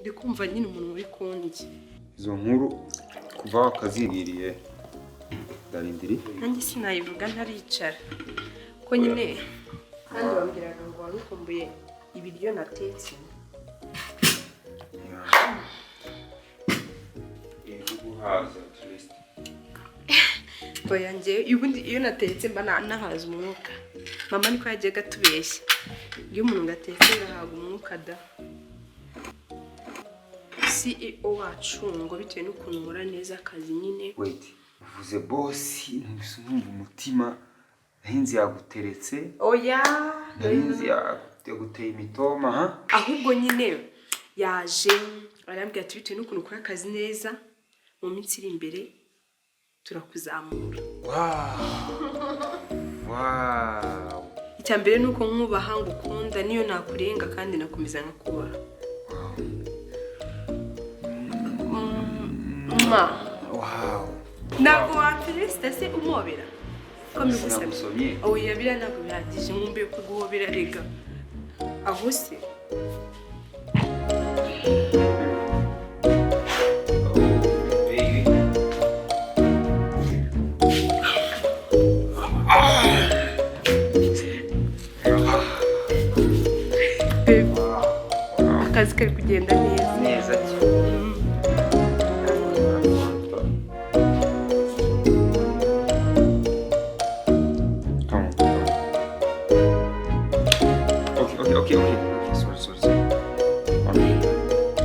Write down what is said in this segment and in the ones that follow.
ndi kumva nyine umuntu uri kundi. Izo nkuru kuva wakaziririye darindiri nanjye sinayivuga ntaricara ko nyine kandi wambwiraga ngo warukumbuye ibiryo natetse. guhaza turist oya nje ubundi iyo natetse mba nahaza umwuka. Mama niko yagiye gatubeshya iyo umuntu ngatetse ngahaga umwuka da. CEO wacu ngo bitewe n'ukuntu nkora neza akazi nyine. Wait, uvuze boss ntibise numva umutima nahinzi yaguteretse. Oya, nahinzi yaguteye imitoma ha? Ahubwo nyine yaje arambwira ati bitewe n'ukuntu ukora akazi neza mu minsi iri imbere turakuzamura. Wow. Icyambere nuko nkubaha ngo ukunda niyo nakurenga kandi nakomeza nkakubaha. Wow. Ntabwo waperezida se umobera ko mbigusabye. Oya bira ntabwo bihagije nkumbuye kuguhobera rega. Aho se akazi kari kugenda neza cyane. Okay. Sorry.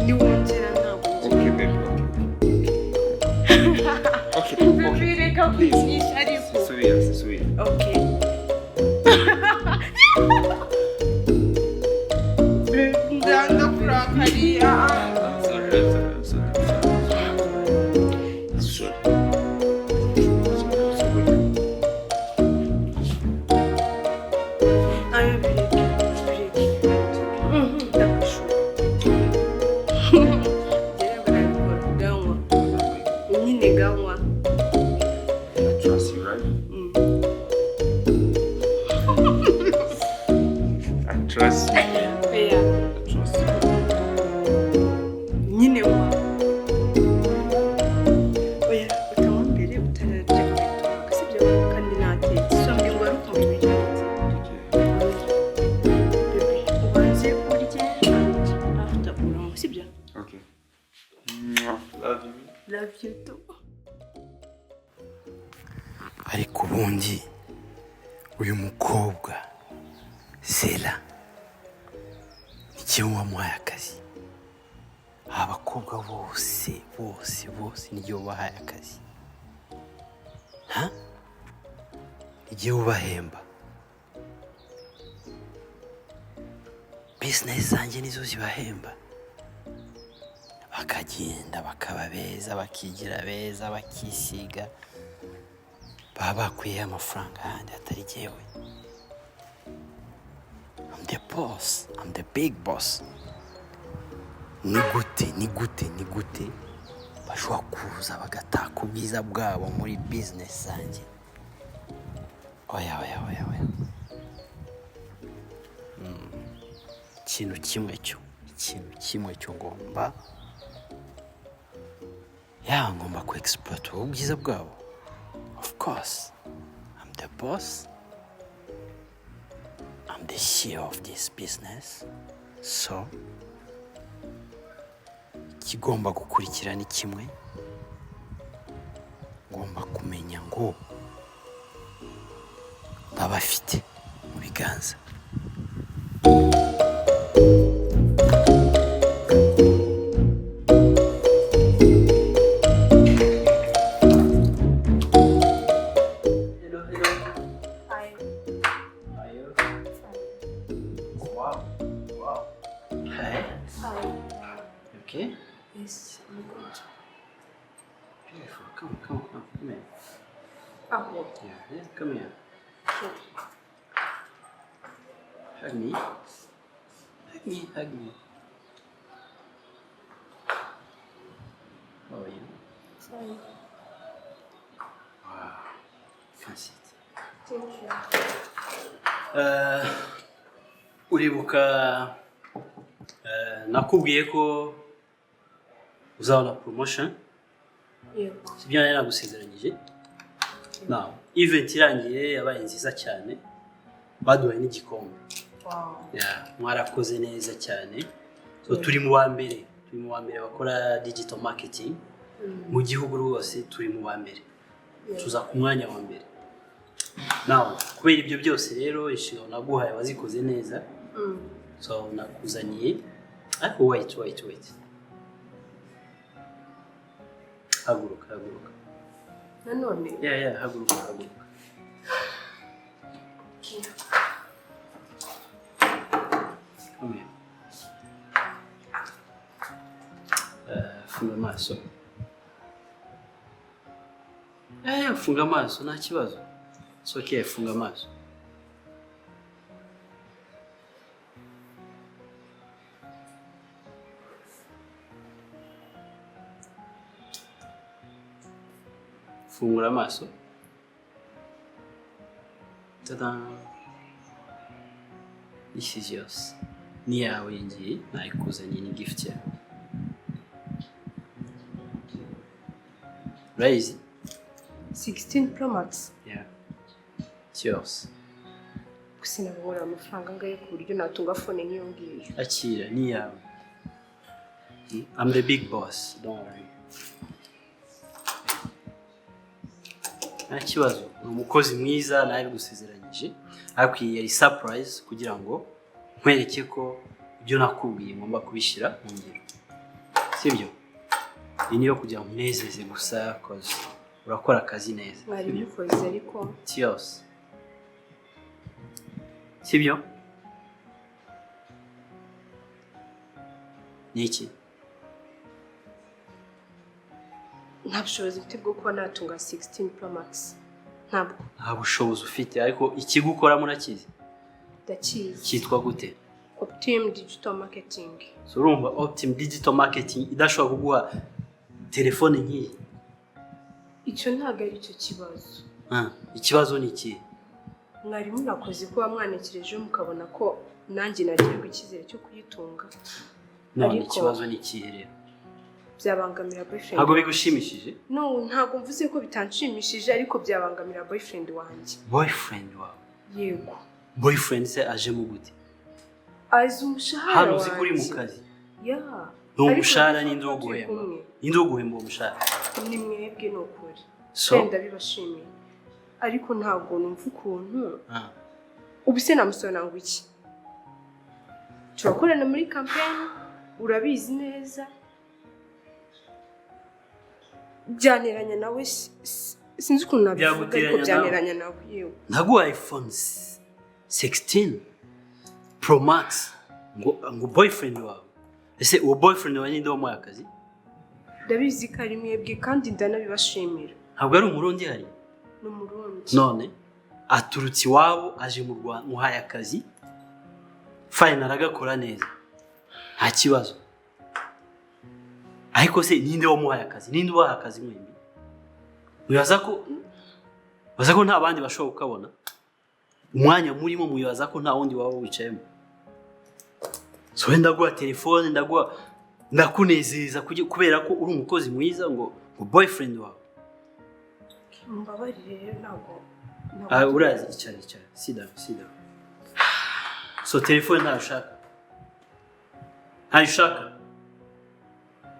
Ni wongera ntabwo. Okay, baby. Okay. Baby, reka kwishyisha ariko. Sweet. Okay. Ndanda kurakariya. Trust me. Trust me. Nyine wa. Oya, utamwambere utarajya kwitwa kasibyo kandi natetse. So mbye ngo aruko mubiri. Baby, ubanze urye after urango sibyo? Okay. Love you too. Ariko ubundi uyu mukobwa Sela ikiwa wamuhaye akazi. Abakobwa bose niyo bahaye akazi. Ha? Igihe ubahemba. Business zanjye nizo zibahemba. Bakagenda bakababeza bakigira beza bakisiga. Baba kwiye amafaranga handi atari jewe. I'm the boss. I'm the big boss. Ni gute bashobora kuza bagataka ubwiza bwabo muri business zanjye. Oya. Ikintu kimwe cyo ngomba ku exploit ubwiza bwabo. Of course, I'm the boss. I'm the CEO of this business. So, kigomba gukurikira ni kimwe. Ngomba kumenya ngo babafite mu biganza. Okay? Yes, I'm good. Beautiful. Come here. Oh, Yeah, come here. sure. Hug me. How are you? Sorry. Wow. Fancy it. Thank you. Uribuka nakubwiye ko uzabona promotion. Yego. Sibyo nari nagusezeranyije. Now, event irangiye yabaye nziza cyane. Baduhaye n'igikombe. Wow. Yeah, mwarakoze neza cyane. So turi mu wa mbere bakora digital marketing. Mu gihugu rwose turi mu wa mbere. Tuza ku mwanya wa mbere. Now, kubera ibyo byose rero inshingano naguhaye wazikoze neza. So nakuzaniye. Ariko wait. Haguruka. Nanone. Yeah, haguruka. Come here. Funga amaso. Funga amaso, nta kibazo. It's okay, funga amaso. Fungura amaso. Tada. This is yours. Ni yawe ngiye nayikuzanye ni gift yawe. Raise 16 Pro Max. Yeah. It's yours. Kusinabura amafaranga ngaye ku buryo natunga phone niyo ngiyo. Akira ni yawe. I'm the big boss, don't worry. Nta kibazo. Umukozi mwiza nawe gusezeranyije. Ariko yari surprise kugira ngo nkwereke ko ibyo nakubwiye ngomba kubishira mu ngiro. Sibyo? Iyi niyo kugira ngo unezeze gusa cause urakora akazi neza. Mwari mukoze ariko Tios. Sibyo? Niki? nta bushobozi mfite bwo kuba natunga 16 Pro Max. Ntabwo. Nta bushobozi ufite ariko ikigo ukora murakizi. Ndakizi. Cyitwa gute? Optim Digital Marketing. So urumva Optim Digital Marketing idashobora kuguha telefone nk'iyi. Icyo ntago ari cyo kibazo. Ikibazo ni iki? Mwari munakoze kuba mwanekereje mukabona ko nanjye nagirirwa icyizere cyo kuyitunga. None ikibazo ni iki rero? Byabangamira boyfriend. Ntago bigushimishije? No, ntago mvuze ko bitanshimishije ariko byabangamira boyfriend wanjye. Boyfriend wawe? Yego. Boyfriend se aje mu gute? Azi umushahara hano uzi kuri mu kazi. Yeah. Umushahara ni ndo guhemba. Indo guhemba umushahara. Ni mwebwe no kuri. So ndabibashimiye. Ariko ntago numva ukuntu. Ubise namusona ngo iki? Turakorana muri campaign, urabizi neza. Byaneranya nawe sinzi ukuntu nabivuga ariko byaneranya nawe yewe. Ntago iPhone 16 Pro Max ngo boyfriend wawe. Ese uwo boyfriend wawe ni ndo mu akazi? Ndabizi ko ari mwebwe kandi ndanabibashimira. Ntabwo ari umurundi hari? Ni umurundi. None aturutse iwabo aje mu Rwanda muhaye akazi. Fine aragakora neza. Nta kibazo. Ariko se ninde wamuhaye akazi? Ninde ubaha akazi mwembi? Muyaza ko nta bandi bashobora kukabona. Umwanya murimo muyaza ko nta wundi waba wicayemo. So ndaguha telefone ndakunezeza kubera ko uri umukozi mwiza ngo boyfriend wawe. Mbabarire rero ntago. Urazi icyari. Sida. So telefone ntayo ushaka? Ntayo ushaka?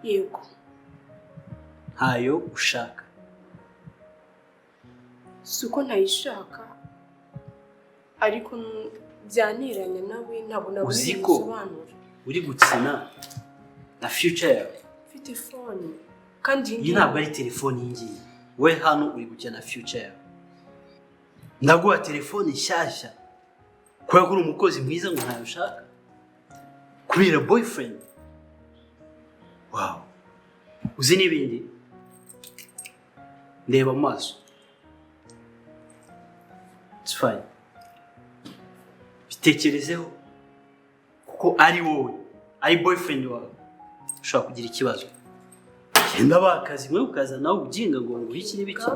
Yego. Ntayo ushaka? Suko ntayishaka. Ariko byaniranya nawe ntabwo nabwo bisobanura. Uri gutsina na future yawe. Mfite phone. Kandi iyi ntabwo ari telefone yingiye. We hano uri gukina na future yawe. Ndaguha telefone nshyashya. Kubera ko uri umukozi mwiza ngo ntayo ushaka. Kubera boyfriend. Wow. Uzi n'ibindi? Ndeba mu maso. It's fine. Bitekerezeho. Kuko ari wowe, ari boyfriend wawe. Ushobora kugira ikibazo. Genda bakazi mwe ukaza nawe ubyinga ngo iki n'ibiki.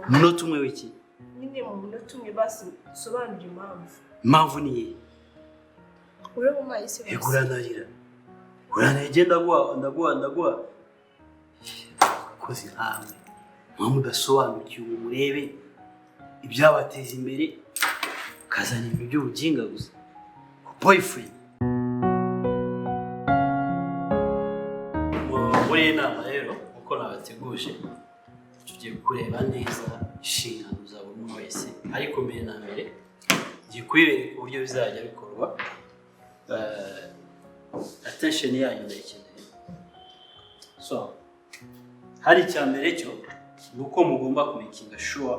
Umunota umwe w'iki? Nyine mu munota umwe basi sobanura impamvu. Impamvu ni iyihe? Ureba mayise. Eguranarira. uranege ndaguha abakozi nkamwe mwa mudasobanukiwe ngo murebe ibyabateza imbere ukazana ibintu by'ubuginga gusa boyfriend. Muri iyi nama rero uko nabateguje tugiye kureba neza inshingano za buri muntu wese, ariko mbere na mbere ngiye kubereka uburyo bizajya bikorwa. Attention yanyu ndayikeneye. So hari icya mbere cyo ni uko mugomba kubikinga sure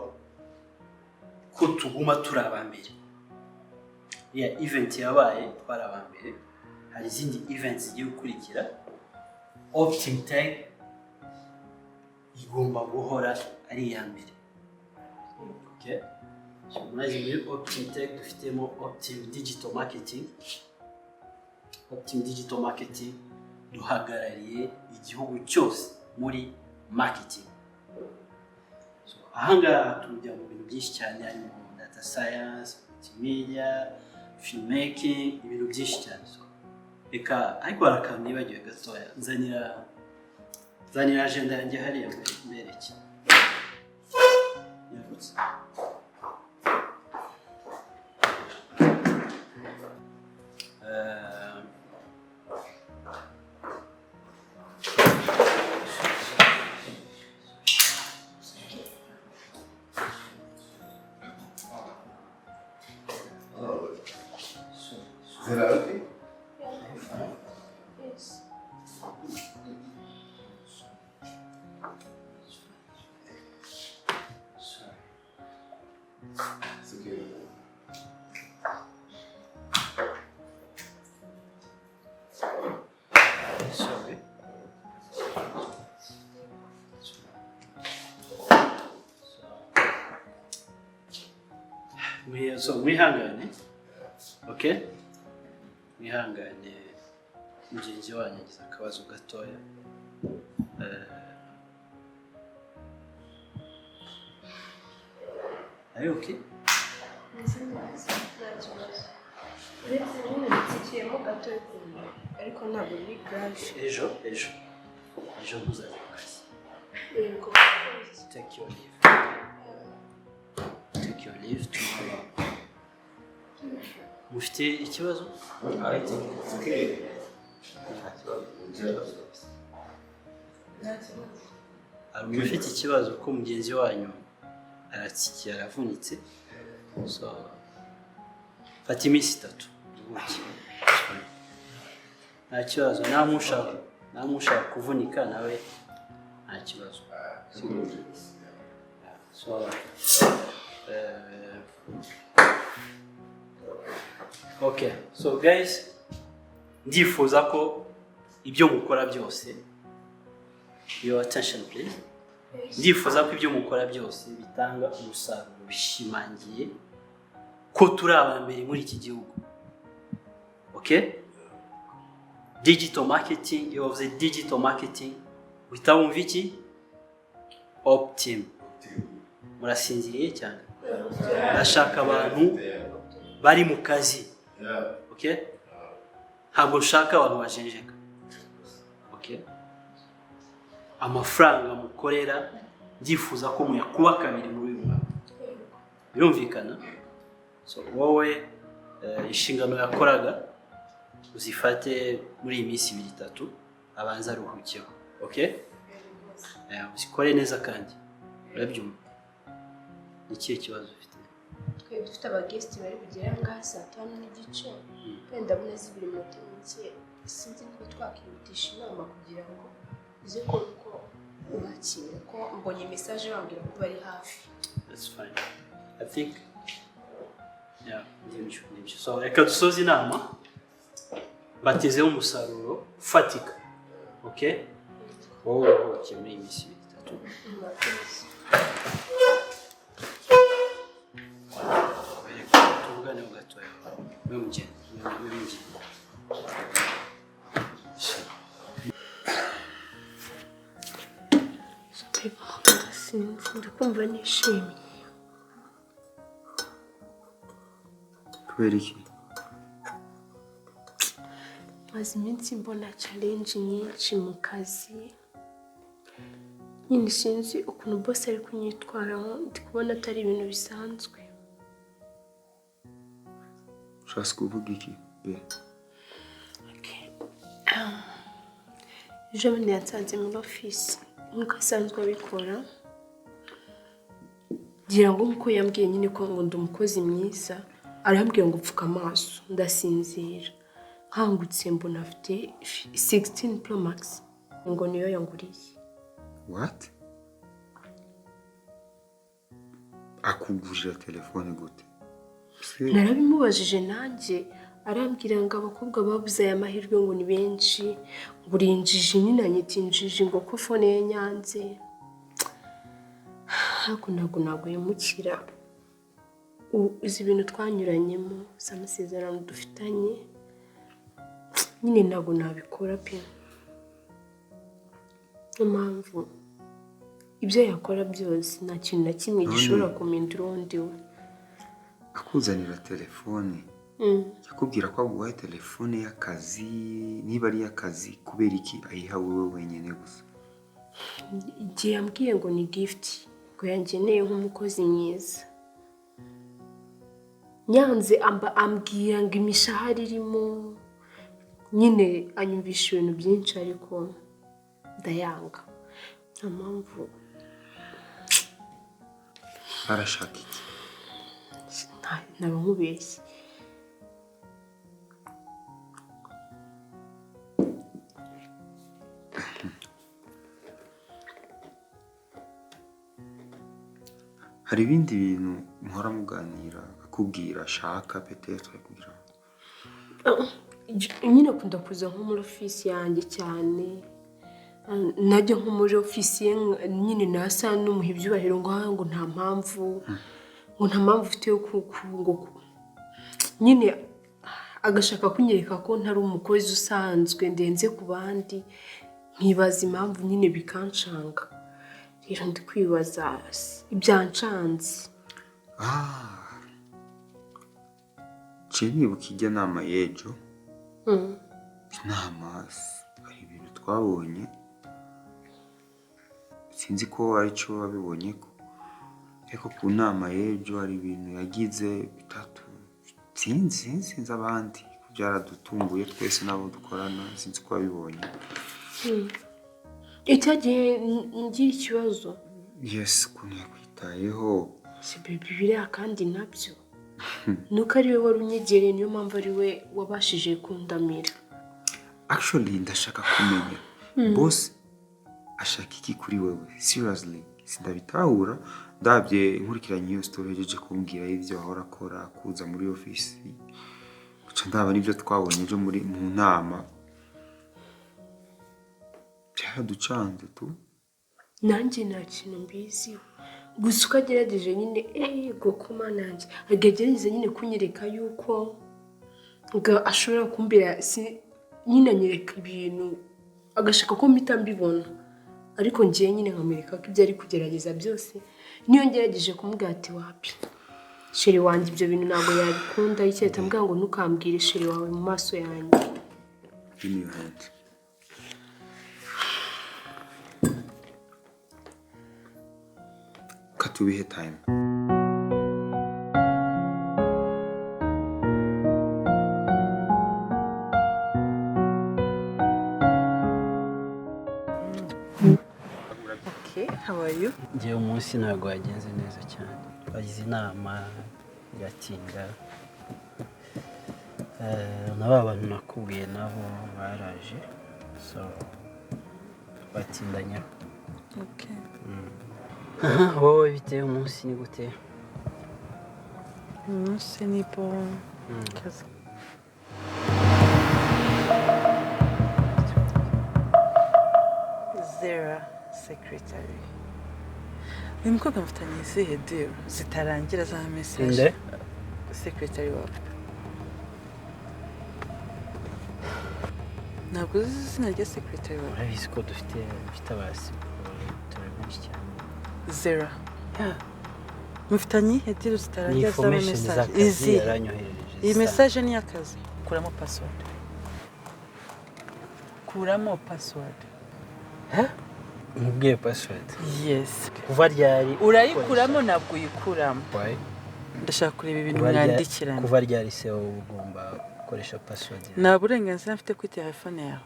ko tuguma turi abambere. Event yabaye twari abambere, hari izindi events zigiye gukurikira. Optim tag igomba guhora ari iya mbere. Okay? So murazi muri Optim tag dufitemo Optim digital marketing. Optim digital marketing duhagarariye igihugu cyose muri marketing. So ahangaha tujya mu bintu byinshi cyane, harimo data science, multimedia, filmmaking, ibintu byinshi cyane. So reka ariko harakantu nibagiwe gatoya, nzanira agenda yanjye hariya mbereke. Yavutse Is that okay? Yes. It's okay. sorry. So mwihangane. Okay? Mwihangane mugenzi wanyu agize akabazo gatoya. Are you okay? Ariko ntabwo ni grave. Ejo muzaza ku kazi. Yego. Take your leave. Take your leave tomorrow. Mufite ikibazo? It's okay. Mufite ikibazo ko mugenzi wanyu aratsikiye aravunitse. So fata iminsi 3 ubuki. Nta kibazo, namushaka kuvunika nawe nta kibazo. So okay, so guys, ndifuza ko ibyo mukora byose, your attention please. Ndifuza ko ibyo mukora byose bitanga umusaruro bishimangiye ko turi abambere muri iki gihugu. Okay? Digital marketing, you have the digital marketing. Witabumva iki? Optim. Murasinziriye cyane. Ndashaka abantu bari mu kazi. Okay? Ntabwo nshaka abantu bajenjeka. Okay? Amafaranga mukorera ndifuza ko muyakuba kabiri muri uyu mwaka. Birumvikana? So wowe inshingano yakoraga uzifate muri iyi minsi 2-3 abanza aruhukiyeho. Okay? Usikore neza kandi. Urabyumva? Ikihe kibazo ufite? Twe dufite abaguest bari bugera ngaha saa 5:30. Wenda bune zibiri minota mike. Sinzi ko twakihutisha inama kugira ngo uze ko ubakire ko mbonye message bambwira ko bari hafi. That's fine. I think ndibyo. So reka dusoze inama. Batezeho umusaruro ufatika. Okay? Wowe uruhukiye muri iyi minsi 3. Tuvugane gatoya. Wewe mugeni. Ndakumva nishimye. Kubera iki? maze iminsi mbona challenge nyinshi mu kazi. Nyine sinzi ukuntu boss ari kunyitwaraho, ndi kubona atari ibintu bisanzwe. Ushaka kuvuga iki be? Ejo bundi yansanze muri office nk'uko asanzwe abikora, ngira ngo nk'uko yambwiye nyine ko ngo ndi umukozi mwiza, arambwiye ngo upfuka amaso ndasinzira. Nkangutse mbona afite 16 Pro Max ngo niyo yanguriye. What? Akugurira telefone gute? Narabimubajije nanjye, arambwira ngo abakobwa babuze aya mahirwe ngo ni benshi, ngo urinjije nyine anyitinjije ngo ko phone ye nyanze. Ntabwo yamukira. Uzi ibintu twanyuranyemo, z'amasezerano dufitanye, nyine ntabwo nabikora pe. Impamvu ibyo yakora byose nta kintu na kimwe gishobora kumindura undi we. Akuzanira telefone, yakubwira ko aguhaye telefone y'akazi, niba ari y'akazi kubera iki ayiha wowe wenyine gusa? Igihe yambwiye ngo ni gift, ngo yangeneye nk'umukozi mwiza. Nyanze ambwira ngo imishahara irimo, nyine anyumvisha ibintu byinshi ariko ndayanga. Nta mpamvu. Arashaka iki? Naba nkubeshye. Hari ibindi bintu muhora muganira akubwira ashaka peut-être kugira? Nyine akunda kuza nko muri office yanjye cyane, najya nko muri office ye nyine nasa n'umuha ibyubahiro ngo nta mpamvu, ngo nta mpamvu ufite yo ngo nyine agashaka kunyereka ko ntari umukozi usanzwe ndenze ku bandi, nkibaza impamvu nyine bikancanga. Rero ndi kwibaza ibyancanze. Nibuka ijya nama y'ejo, inama hari ibintu twabonye, sinzi ko aricyo wabibonye ko, ariko ku nama y'ejo hari ibintu yagize bitatu, sinzi abandi byaradutunguye twese n'abo dukorana, sinzi ko wabibonye. Icyagiye ngira ikibazo. Yes, ukuntu yakwitayeho. Si bibera kandi nabyo. Nuko ari we wari unyegereye, niyo mpamvu ari we wabashije kundamira. Actually ndashaka kumenya boss ashaka iki kuri wewe? Seriously sindabitahura, ndabye nkurikiranye iyo story yeje kumbwira ibyo ahora akora, kuza muri office, guca ndaba nibyo twabonye ejo muri mu nama. Ducanze tu nanjye nta kintu mbiziho, gusa uko agerageje nyine ego kuma nanjye agerageza nyine kunyereka yuko ngo ashobora kumbira, nyine anyereka ibintu agashaka ko mpita mbibona, ariko ngiye nyine nkamwereka ko ibyo ari kugerageza byose. Niyo ngerageje kumubwira ati wapi sheri wanjye ibyo bintu ntabwo yabikunda, icyahita ambwira ngo ntukambwire sheri wawe mu maso yanjye. Give me your hand. Katubihe time. Okay, how are you? Njye umunsi ntabwo wagenze neza cyane. Twagize inama iratinda. N'aba bantu nakubwiye nabo baraje. So batindanya. Okay. Wowe bitewe umunsi ni gute? Umunsi ni bon. Kazi. Zera secretary. Uyu mukobwa mufitanye izihe deal zitarangira za message? Inde? Secretary wawe. Ntabwo uzi izina rya secretary wawe? Urabizi ko dufite abasi benshi cyane. Zera. Mufitanye izihe deal zitarangira za message? Izi Iyi message ni y'akazi. Kuramo password. kuramo password. Mubwiye password. Yes. Kuva ryari? Urayikuramo nabwo uyikuramo. Why? Ndashaka kureba ibintu mwandikirana. Kuva ryari se ugomba gukoresha password? Nta burenganzira mfite kuri telefone yawe.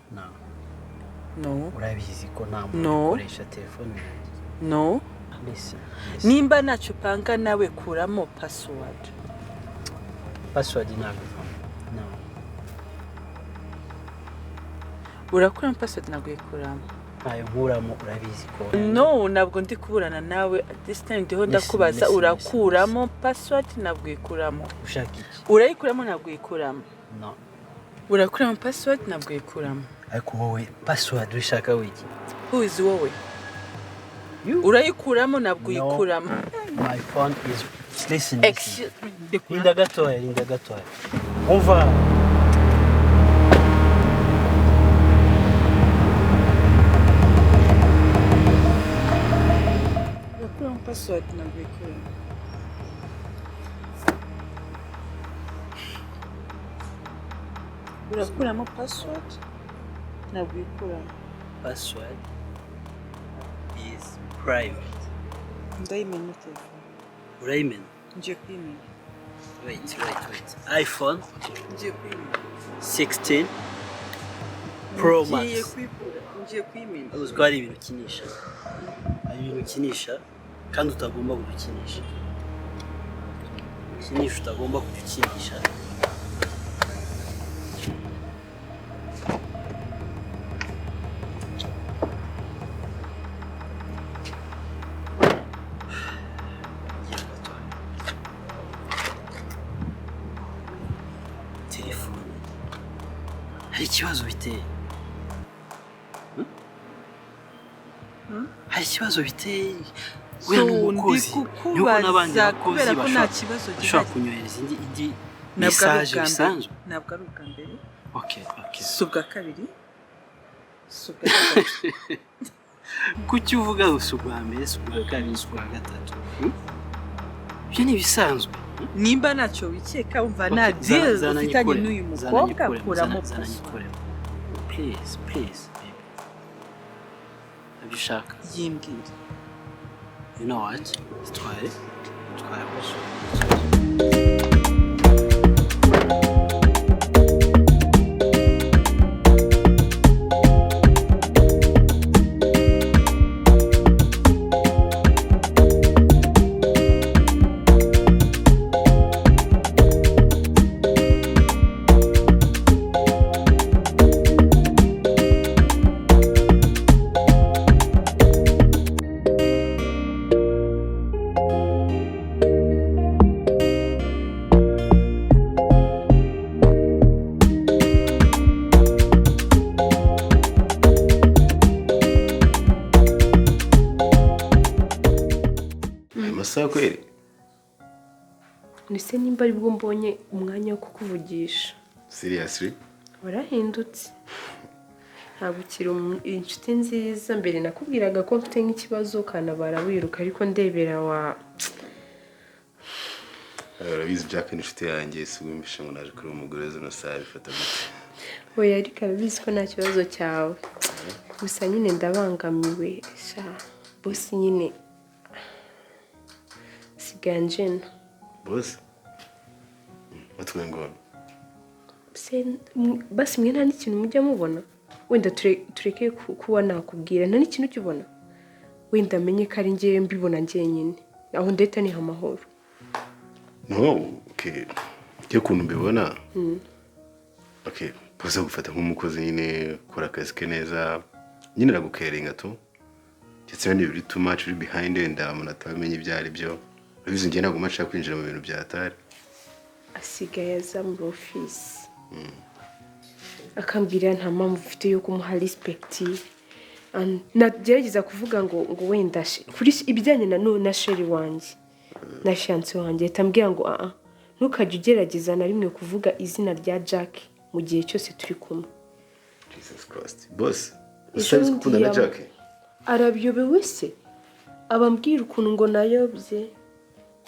No. Urabizi ko nta muntu ukoresha telefone yanjye. No. Listen. Nimba ntacyo upanga nawe kuramo password. Password ntabwo. No. Urakuramo password ntabwo uyikuramo. Ayo nkuramo urabizi ko. No, ntabwo ndi kuburana nawe. This time ndiho ndakubaza urakuramo password ntabwo uyikuramo. Ushaka iki? Urayikuramo ntabwo uyikuramo. No. Urakuramo password ntabwo uyikuramo. Ariko wowe password ushaka wiki? Who is wowe? Urayikuramo ntabwo uyikuramo. My phone is listen. Excuse me. Linda gatoya. Umva. Urakuramo password ntabwo uyikuramo. Urakuramo password ntabwo uyikuramo. Password is private. Ndayimenya telefone. Urayimenya? Ngiye kuyimenya. Wait. iPhone Ngiye kuyimenya. 16 Pro Max. Ngiye kuyimenya. Uzwari ibintu ukinisha. Ari ibintu ukinisha kandi utagomba kudukinisha. Ukinisha utagomba kudukinisha. Hari ikibazo biteye. Hari ikibazo biteye. Wewe n'umukozi. Nuko nabandi bakozi bashobora kunyohereza indi message bisanzwe. Ntabwo ari ubwa mbere. Okay. Subwa kabiri. Kuki uvuga usubwa mbere, subwa kabiri, subwa gatatu? Ibyo ni bisanzwe. Nimba ntacyo wikeka umva nta deal ufitanye n'uyu mukobwa kuramo password. Please, baby. Abishaka. Yimbwira. You know what? Try kweli. Nise nimba ari bwo mbonye umwanya wo kukuvugisha. Seriously? Warahindutse. Ntabwo ukiri inshuti nziza. Mbere nakubwiraga ko mfite nk'ikibazo kanabara wiruka ariko ndebera wa Urabizi Jack ni inshuti yanjye sigumisha ngo naje kuri umugore zo nasari fata gute. Oya ariko arabizi ko nta kibazo cyawe. Gusa nyine ndabangamiwe sha. Boss nyine siganjena. Boss? Watwe ngo basi mwe nta n'ikintu mujya mubona. Wenda tureke kuba nakubwira nta n'ikintu cyubona. Wenda amenye ko ari ngiye mbibona ngiye nyine. Aho ndeta ni amahoro. No, okay. Cyo kuntu mbibona. Okay, poza gufata nk'umukozi nyine kora akazi ke neza. Nyine ragukeringa tu. Ndetse kandi biri too much uri behind and atabamenye ibyari byo. Urabizi ngiye naguma nshaka kwinjira mu bintu byatari. Asigaye aza mu office. Akambwira nta mpamvu ufite yo kumuha respect. Nagerageza kuvuga ngo wenda kuri ibijyanye na sheri wanjye. Na fiance wanjye tambwira ngo ntukajye ugerageza na rimwe kuvuga izina rya Jack mu gihe cyose turi kumwe. Jesus Christ. Boss, usaze gukunda na Jack? Arabyobewe se. Abambwira ukuntu ngo nayobye.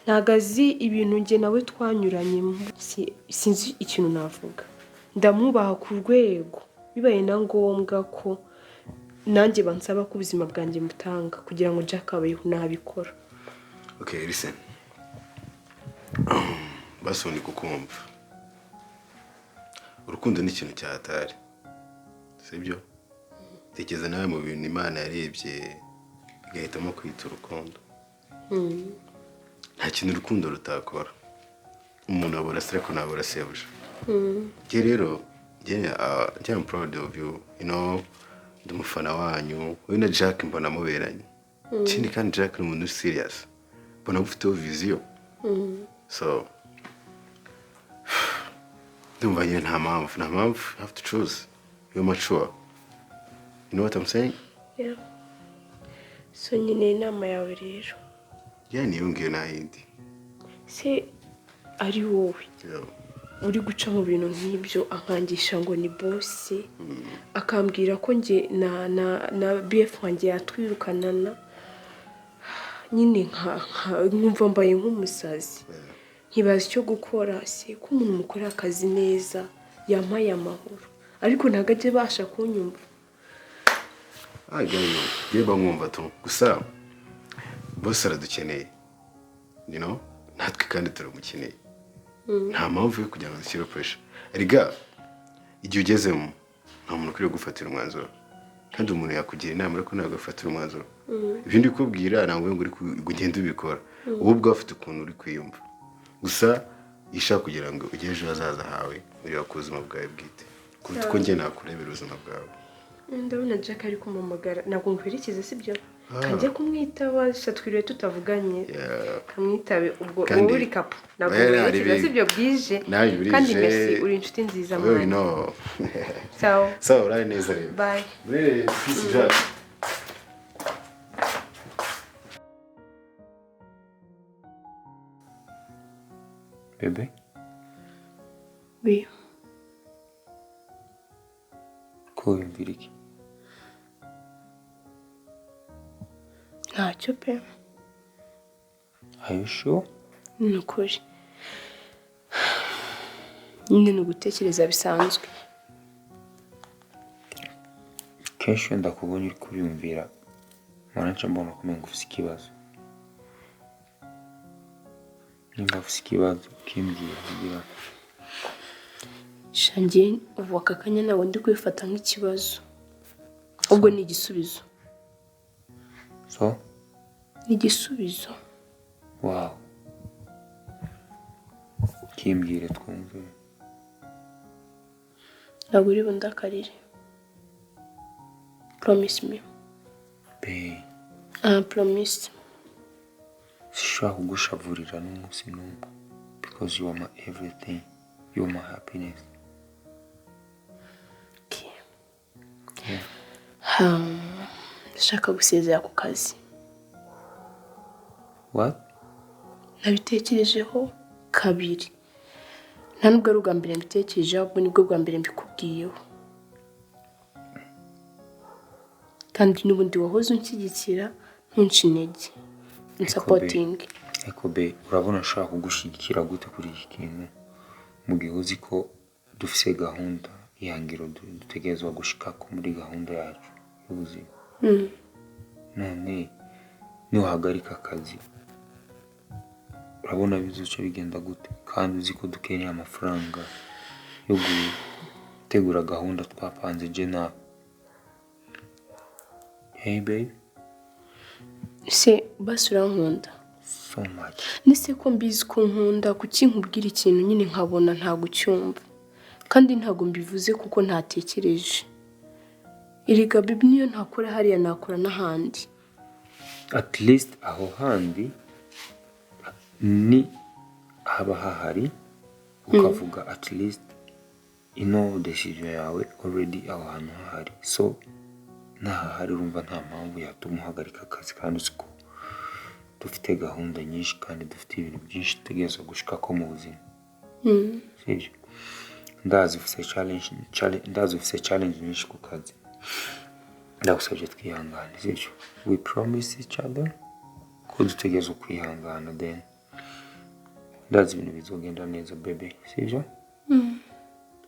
Ntagazi ibintu nge nawe twanyuranye sinzi ikintu navuga. Ndamubaha ku rwego bibaye na ngombwa ko nanjye bansaba ko ubuzima bwanjye mutanga kugira ngo Jack abeho nabikora. Okay, listen. Basoni kukumva. Urukundo ni ikintu cyatari. Sibyo? Tekeza nawe mu bintu Imana yarebye igahitamo kwita urukundo. Nta kintu urukundo rutakora. Umuntu abura streko nabura sebuja. Rero I'm proud of you. You know, ndi umufana wanyu. We na Jack mbona muberanye. Kindi kandi Jack ni umuntu serious. Mbona ufite vision. So ndumva nyine nta mpamvu. You have to choose. You're mature. You know what I'm saying? Yeah. So nyine inama yawe rero. Yeah, niyo ngiyo nayindi. Se ari wowe. Yeah. Uri guca mu bintu nk'ibyo akangisha ngo ni boss akambwira ko nge na BF wanjye yatwirukanana nyine nkumva mbaye nk'umusazi nkibaza icyo gukora se ko umuntu mukora akazi neza yampaye amahoro ariko ntagaje basha kunyumva gayo yeba nkumva to gusa boss aradukeneye you know natwe kandi turamukeneye nta mpamvu yo kugira ngo dushyire pressure erega igihe ugezemo nta muntu ukwiye gufatira umwanzuro kandi umuntu yakugira inama ariko ntabwo afatira umwanzuro ibindi ukubwira ntabwo ngo uri kugenda ubikora wowe ubwo ufite ukuntu uri kwiyumva gusa ishaka kugira ngo ugere ejo hazaza hawe uri ku buzima bwawe bwite kuko ko njye nakurebera ubuzima bwawe ndabona Jack ari kumamagara ntabwo ngwirikize sibyo kanjye kumwitaba twiriwe tutavuganye kamwitabe ubwo uri kapo ntabwo ngwirikize sibyo bwije kandi merci uri inshuti nziza mwana so uraye neza rero bye peace Jack. Bébé? Oui. Kuyumvira iki? Ntacyo pe. Are you sure? Ni ukuri. Nyine ni ugutekereza bisanzwe. Kenshi iyo ndakubonye uri kubiyumvira mwananca mbona kumenga ufite ikibazo. Nimba ufite ikibazo ukimbwira kugira shangiye ubu aka kanya nawe ndi kwifata nk'ikibazo ubwo ni igisubizo. So? Ni igisubizo. Wow. Kimbwire twumve. Ntabwo uri bundakarire. Promise me. Be. Promise. Sishobora kugushavurira n'umunsi n'umwe because you are my everything. You are my happiness. Okay. Ndashaka gusezera ku kazi. What? Nabitekerejeho kabiri. Nta nubwo ari ubwa mbere mbitekerejeho ahubwo nibwo bwa mbere mbikubwiyeho. Kandi n'ubundi wahoze unshyigikira ntunci intege. Supporting. Eko be urabona nshaka kugushyigikira gute kuri iki kintu mu gihe uzi ko dufise gahunda ihangiro dutegerezwa gushika ko muri gahunda yacu y'ubuzima. None niwahagarika akazi urabona bizuca bigenda gute kandi uzi ko dukeneye amafaranga yo gutegura gahunda twapanze je nawe. Hey babe. Se basura nkunda. So much. Nise ko mbizi ko nkunda kuki nkubwira ikintu nyine nkabona nta gucyumva. Kandi ntago mbivuze kuko ntatekereje. Iriga bibi niyo ntakora hariya nakora n'ahandi. At least aho handi ni haba hahari ukavuga at least decision yawe already aho hantu hahari. So nahahari urumva nta mpamvu yatuma uhagarika akazi kandi uzi ko dufite gahunda nyinshi kandi dufite ibintu byinshi tutegerezwa gushika ko mu buzima. Sibyo? Ndazi ufite challenge nyinshi ku kazi. Ndagusabye twihangane, sibyo? We promise each other ko dutegerezwa kwihangana then ndazi ibintu bizogenda neza baby, sibyo?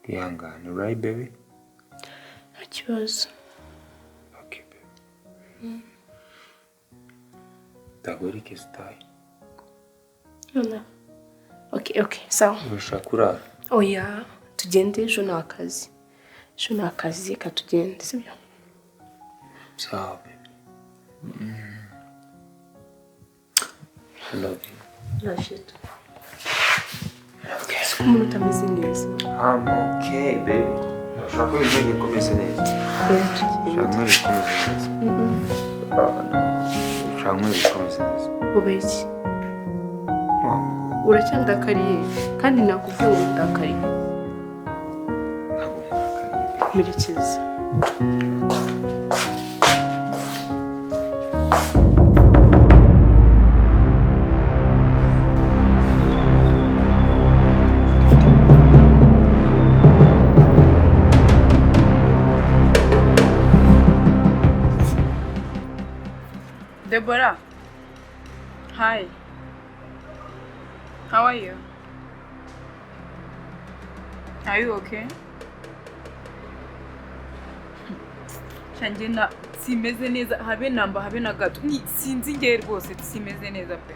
Twihangane, right baby? nta kibazo. Okay, baby. Ndagora ikesitaye. Nona. Okay, sawa. Urashaka kurara? Oya, tugende ejo ni akazi. Ejo ni akazi reka tugende, sibyo? Sawa, baby. I love you. Love you too. Okay. Umuntu utameze neza. I'm okay, baby. Urashaka ko ibintu bikomeze neza? Urashaka ko bikomeze neza? Urashaka ko bikomeze neza? Ubeki. Uracyandakariye kandi nakubwiye ngo ndakariye. Ntabwo ndakariye. Merekeza. Deborah. Hi. How are you? Are you okay? Shanjena simeze neza habe namba habe na gato. Ni sinzi ngiye rwose simeze neza pe.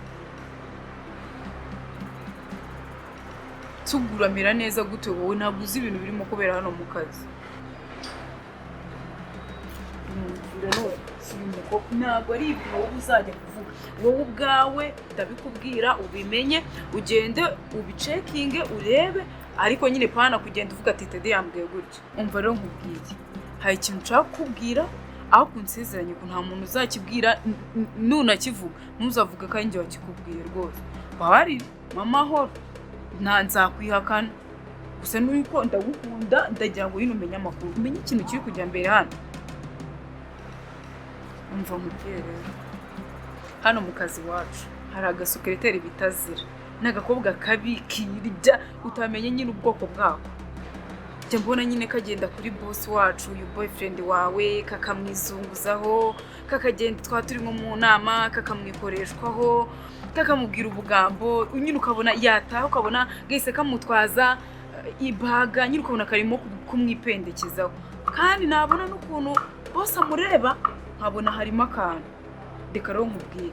Tuguramira neza gute wowe ntabwo uzi ibintu birimo kubera hano mu kazi. Ntabwo ari ibintu wowe uzajya kuvuga wowe ubwawe ndabikubwira ubimenye ugende ubicekinge urebe ariko nyine pana kugenda uvuga ati tede yambwiye gutya umva rero nkubwiye hari ikintu nshaka kukubwira aho kunsezeranye ko nta muntu uzakibwira nunakivuga ntuzavuga ko njye wakikubwiye rwose bari mama horo nta nzakwihakana gusa nuko ndagukunda ndagira ngo yino umenye amakuru umenye ikintu kiri kujya mbere hano umva mubwire hano mu kazi wacu hari agasukereteri bitazira n'agakobwa kabi kirya utamenye nyine ubwoko bwako njye mbona nyine kagenda kuri boss wacu uyu boyfriend wawe kakamwizunguzaho kakagenda twa turimo mu nama kakamwikoreshwaho kakamubwira ubugambo nyine ukabona yataha ukabona gahise kamutwaza ibaga nyine ukabona karimo kumwipendekezaho kandi nabona n'ukuntu boss amureba nkabona harimo akantu reka rero nkubwire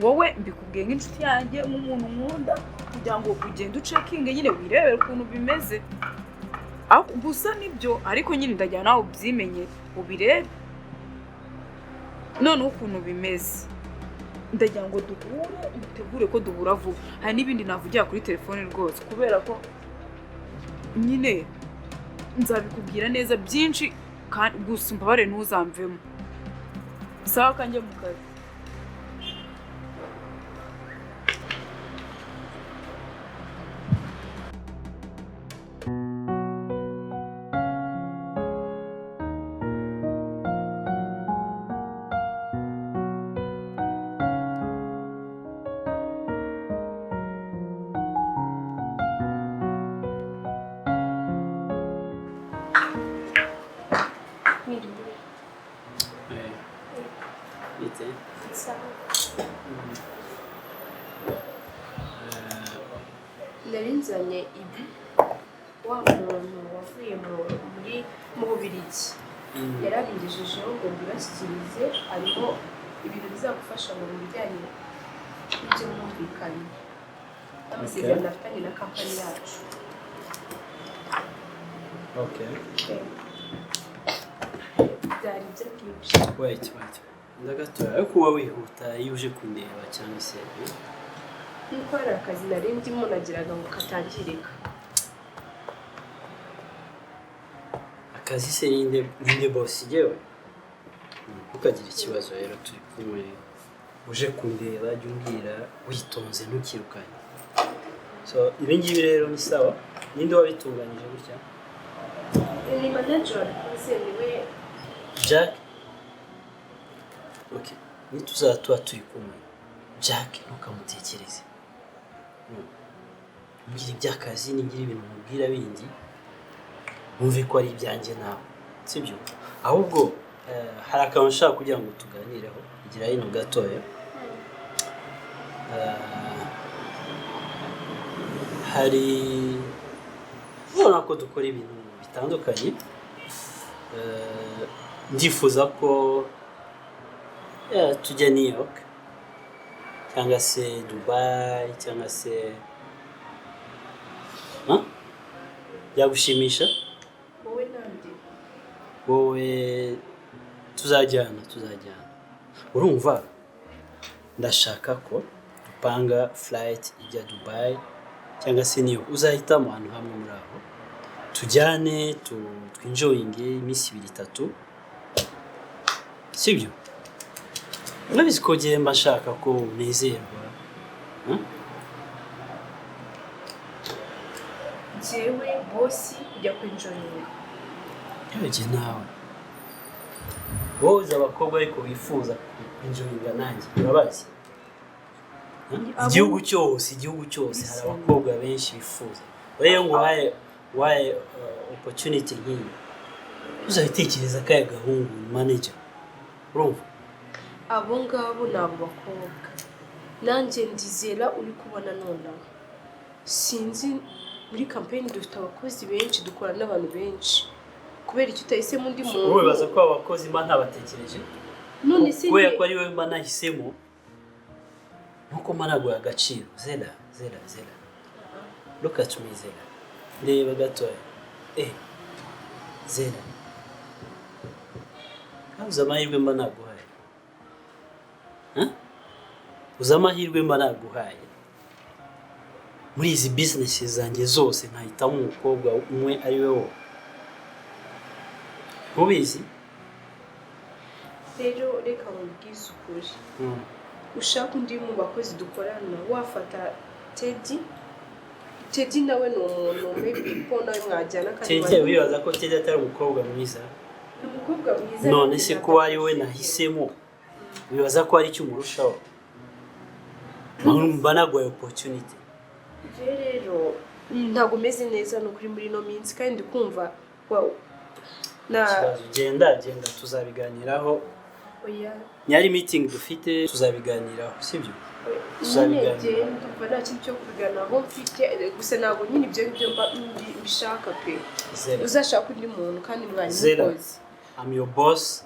wowe mbikubwiye nk'inshuti yanjye nk'umuntu nkunda kugira ngo ugende ucekinge nyine wirebere ukuntu bimeze gusa nibyo ariko nyine ndagira nawe ubyimenye ubirebe noneho ukuntu bimeze ndagira ngo duhure dutegure ko duhura vuba hari n'ibindi navugira kuri telefone rwose kubera ko nyine nzabikubwira neza byinshi kandi gusa mbabare ntuzamvemo sawa kanjye mu kazi narinzanye ibi wa muntu wavuye mu Bubiligi yarabigejejeho ngo mbibashyikirize hariho ibintu bizagufasha mu bijyanye n'ibyo mwumvikanye amasezerano afitanye na kampani yacu. byari ibyo byinshi. Wait. Ndagatora ariko uba wihuta iyo uje kundeba cyangwa se nuko hari akazi nari ndimo nagiraga ngo katangirika. akazi se ninde boss jewe ukagira ikibazo rero turi kumwe uje kundeba jya umbwira witonze ntukirukanye so ibi ngibi rero ni sawa ninde wabitunganyije gutya ni manager kose niwe Jack. Okay, nituzatuba turi kumwe Jack ntukamutekereze mbwira iby'akazi ningira ibintu mubwira bindi wumve ko ari ibyanjye nawe sibyo ahubwo hari akantu nshaka kugira ngo tuganireho igira hino gatoya hari ubona ko dukora ibintu bitandukanye ndifuza ko tujya New York cyangwa se Dubai cyangwa se yagushimisha wowe nande wowe tuzajyana urumva ndashaka ko dupanga flight ijya Dubai cyangwa se New York uzahitamo ahantu hamwe muri aho tujyane twinjoyinge iminsi 2-3 sibyo urabizi ko ngiye mba nshaka ko unezerwa jewe bosi kujya kwinjoyinga yaje nawe wowe abakobwa ariko wifuza kwinjoyinga nanjye urabazi igihugu cyose hari abakobwa benshi bifuza rero ngo waye opportunity nk'iyi uzabitekereza kaya gahungu manager urumva abo ngabo ni abo bakobwa nanjye ndizera uri kubona nonaha sinzi muri campaign dufite abakozi benshi dukora n'abantu benshi kubera icyo utahisemo undi muntu wowe baza ko abakozi mba ntabatekereje none se kubera ko ari wowe mba nahisemo nuko managuye agaciro Zela look at me Zela ndeba gatoya Zela uza amahirwe mba naguhaye uza amahirwe mba naguhaye muri izi business zanjye zose nkahitamo umukobwa umwe ari we wowe ubizi rero reka mubwize ukuri ushaka undi mu bakozi dukorana wafata Teddy nawe ni umuntu maybe ko nawe mwajyana kandi Teddy wibaza ko Teddy atari umukobwa mwiza umukobwa mwiza none se ko ari we nahisemo wibaza ko ari icyo umurushaho mba naguhaye opportunity rero ntabwo meze neza no kuri muri no minsi kandi kumva genda tuzabiganiraho oya nyari meeting dufite tuzabiganiraho sibyo tuzabiganiraho nta kintu cyo kubiganiraho mfite gusa ntabwo nyine ibyo mba mbishaka pe uzashaka undi muntu kandi mwanya mukozi I'm your boss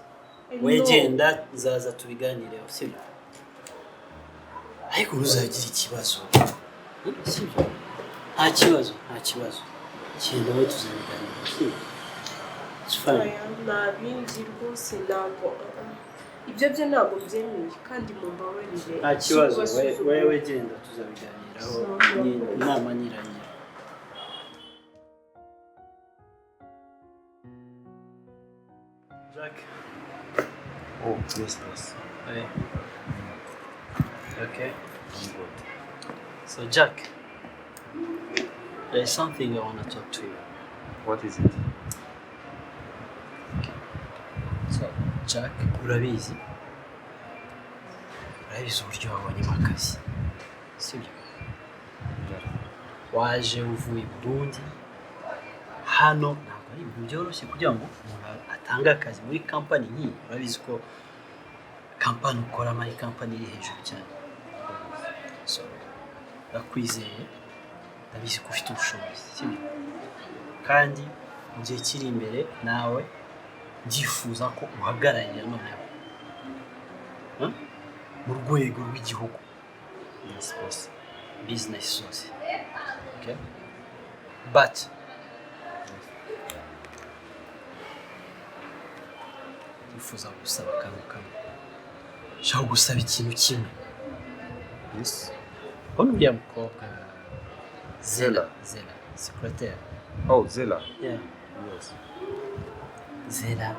wegenda nzaza tubiganireho sibyo ariko uzagira ikibazo sibyo nta kibazo kintu we tuzabiganiraho sibyo nabindi rwose ntabwo ibyo ntabwo byemeye kandi mumbabarire nta kibazo wewe genda tuzabiganiraho inama niranye Jack Oh, yes, boss. Hey. Okay. So Jack, there's something I want to talk to you. What is it? So Jack, urabizi uburyo wabonyemo akazi sibyo waje uvuye Burundi hano ntabwo ari ibintu byoroshye kugira ngo umuntu atange akazi muri company nk'iyi urabizi ko company ukora muri company iri hejuru cyane so ndakwizeye ndabizi ko ufite ubushobozi sibyo kandi mu gihe kiri imbere nawe ndifuza ko uhagararira noneho mu rwego rw'igihugu business zose okay but ndifuza gusaba akantu kamwe shaka gusaba ikintu kimwe Yes. ubona uriya mukobwa Zela secrétaire Oh, Zela. yeah Yes. Zela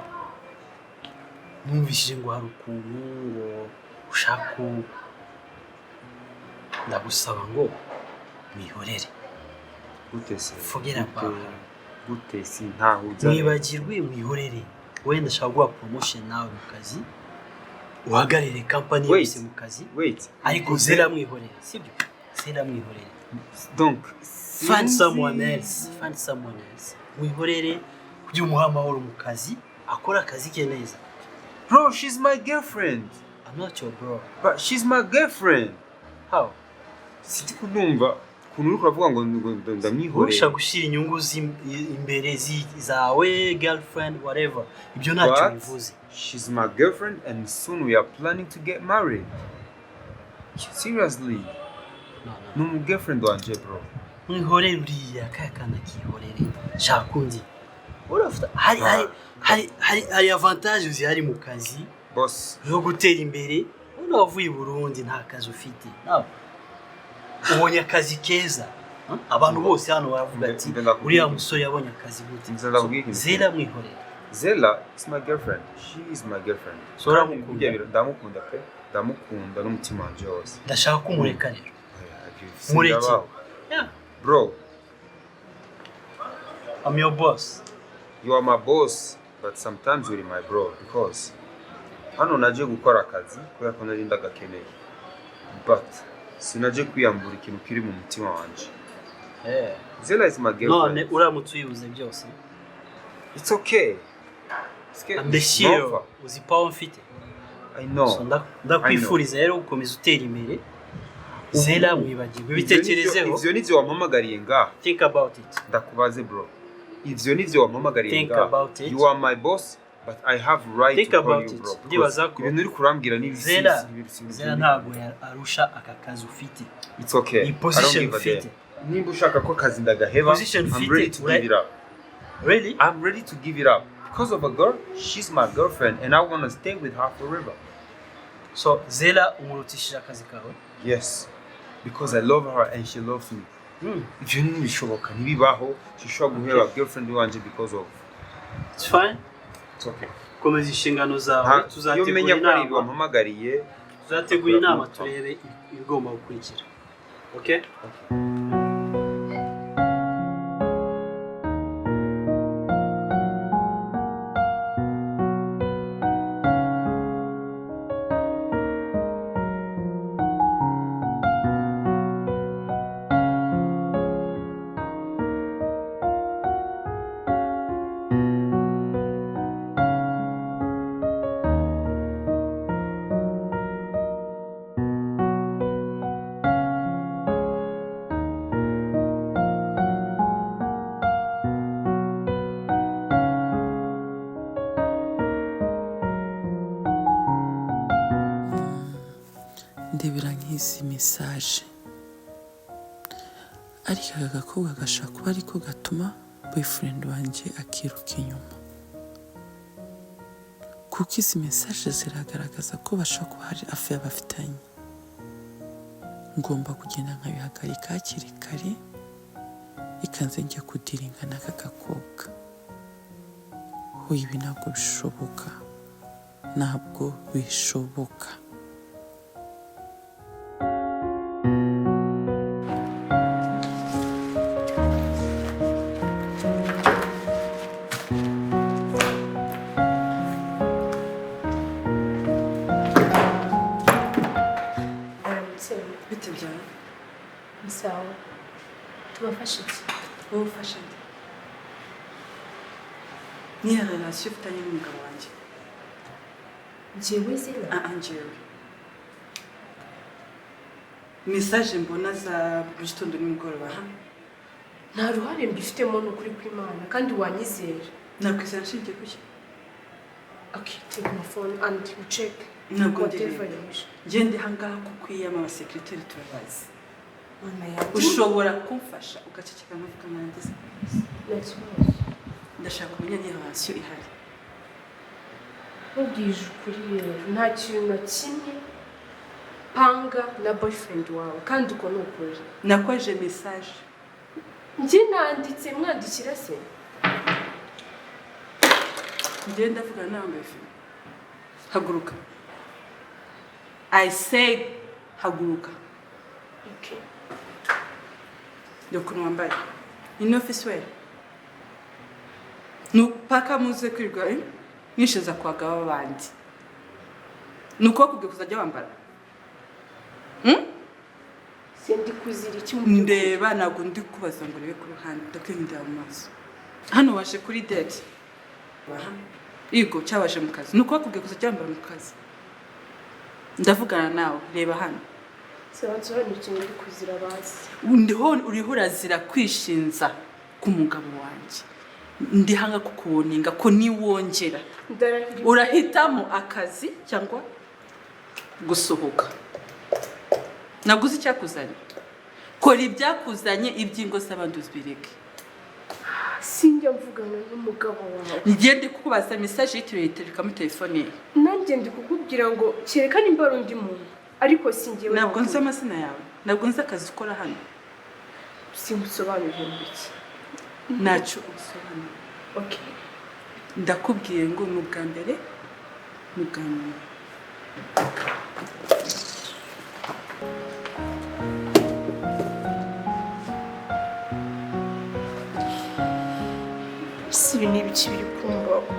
numvishije ngo hari ukuntu ngo ushaka ndagusaba ngo mwihorere Gute se? Forget about her. Gute si ntaho uza. mwibagirwe mwihorere wenda shaka guha promotion nawe mu kazi uhagarire company yose mu kazi Wait. ariko Zela mwihorere sibyo Zela mwihorere Donc, find someone else mwihorere kugira umuha amahoro mu kazi akora akazi ke neza. Bro, she's my girlfriend. I'm not your bro. But she's my girlfriend. How? Sindi kunumva. ukuntu uri kuravuga ngo ndamwihoreye ushaka gushyira inyungu imbere zawe girlfriend whatever ibyo ntacyo bivuze. She's my girlfriend and soon we are planning to get married. Seriously. No girlfriend wanje bro. Mwihorere uriya kakana kihorere shakundi. Urafite hari avantage zihari mu kazi boss zo gutera imbere. Unavuye Burundi nta kazi ufite. Ubonye akazi keza. Abantu bose hano baravuga ati uriya musore yabonye akazi gute. Zela mwihorere. Zela is my girlfriend. She is my girlfriend. So ndamukunda pe. Ndamukunda n'umutima wanje wose. Ndashaka kumureka rero. Mureke. Yeah. Bro. I'm your boss. You are my boss, but sometimes you're my bro because hano naje gukora akazi kubera ko nari ndagakeneye. But sinaje kwiyambura ikintu kiri mu mutima wanje. Zela is my girlfriend. No, uramutse uyuze byose. It's okay. Ndashiro uzi power mfite. I know. So ndakwifuriza rero gukomeza utera imbere. Zela mwibagirwe bitekerezeho. Ivyo nivyo wampamagariye nga. Think about it. Ndakubaze bro. Ivyo nivyo wampamagariye nga. Think about it. You are my boss, but I have right to call you bro. Ndibaza ko ibintu uri kurambwira ni Zela ntabwo arusha aka kazi ufite. It's okay. Position ufite. Nimba ushaka ko kazi ndagaheba, I'm ready to give it up. Really? I'm ready to give it up. Because of a girl, she's my girlfriend and I want to stay with her forever. So Zela umurutishije akazi kawe? Yes. Because I love her and she loves me. Ivyo ni bishoboka ntibibaho shishobora guhera girlfriend wanje because of. It's fine. It's okay. Komeza inshingano zawe tuzategura inama. Yo wampamagariye. Tuzategura inama turebe ibigomba gukurikira. Okay? ndebera nk'izi message ariko aka gakobwa gashaka kuba ariko gatuma boyfriend wanjye akiruka inyuma kuko izi message ziragaragaza ko bashaka kuba hari affaire bafitanye. Ngomba kugenda nkabihagarika hakiri kare ikanze njya kudiringa n'aka gakobwa. Ibi ntabwo bishoboka, ntabwo bishoboka. Bite byawe? Sawa. Tubafashe iki? Wowe ufashe nde? Niya relation ufitanye n'umugabo wanjye? Njyewe Zela? Njyewe. Message mbona za gitondo nimugoroba ha? Nta ruhare mbifitemo n'ukuri kw'Imana kandi wanyizera. Nakwizera nshingiye kuki? Okay, take my phone and you check. Ntabwo ngende hangaha kukwiyama abasekreteri turabazi. Ushobora kumfasha ugaceceka nkavuga nandize. Ndashaka kumenya niba relation ihari. Ubwije ukuri rero nta kintu na kimwe panga na boyfriend wawe kandi uko ni ukuri. Nakwaje message. Njye nanditse mwandikira se? Njye ndavugana nawe mbefe. Haguruka. I said haguruka. Okay. Ndokuno wambaye. In office wear. Nupaka muze kwirwa nishiza kwaga babandi. Nuko kuge kuzajya wambara. Sendi kuzira iki mu ndeba nago ndi kubaza ngo rebe ku ruhande ndakengera mu maso. Hano waje kuri date. Igo cyabaje mu kazi. Nuko kuge kuzajya wambara mu kazi. Ndavugana nawe reba hano. Sobanura ikintu ndi kuzira bazi. uriho urazira kwishinza ku mugabo wanjye. Ndi hanga kukuboninga ko niwongera urahitamo akazi cyangwa gusohoka. Naguze icyakuzanye. Kora ibyakuzanye ibyingo s'abandi uzbireke. Sinjya mvugana n'umugabo wawe. Ngende kukubaza message yitire mu telefone ye. Nanjye ndi kukubwira ngo kereka nimba ari undi muntu. Ariko sinjye wewe. Ntabwo nzi amazina yawe. Ntabwo nzi akazi ukora hano. Simusobanurira iki. Nacho usobanura. Okay. Ndakubwiye ngo mu bwa mbere muganira. Si ibi ni ibiki biri kumbaho.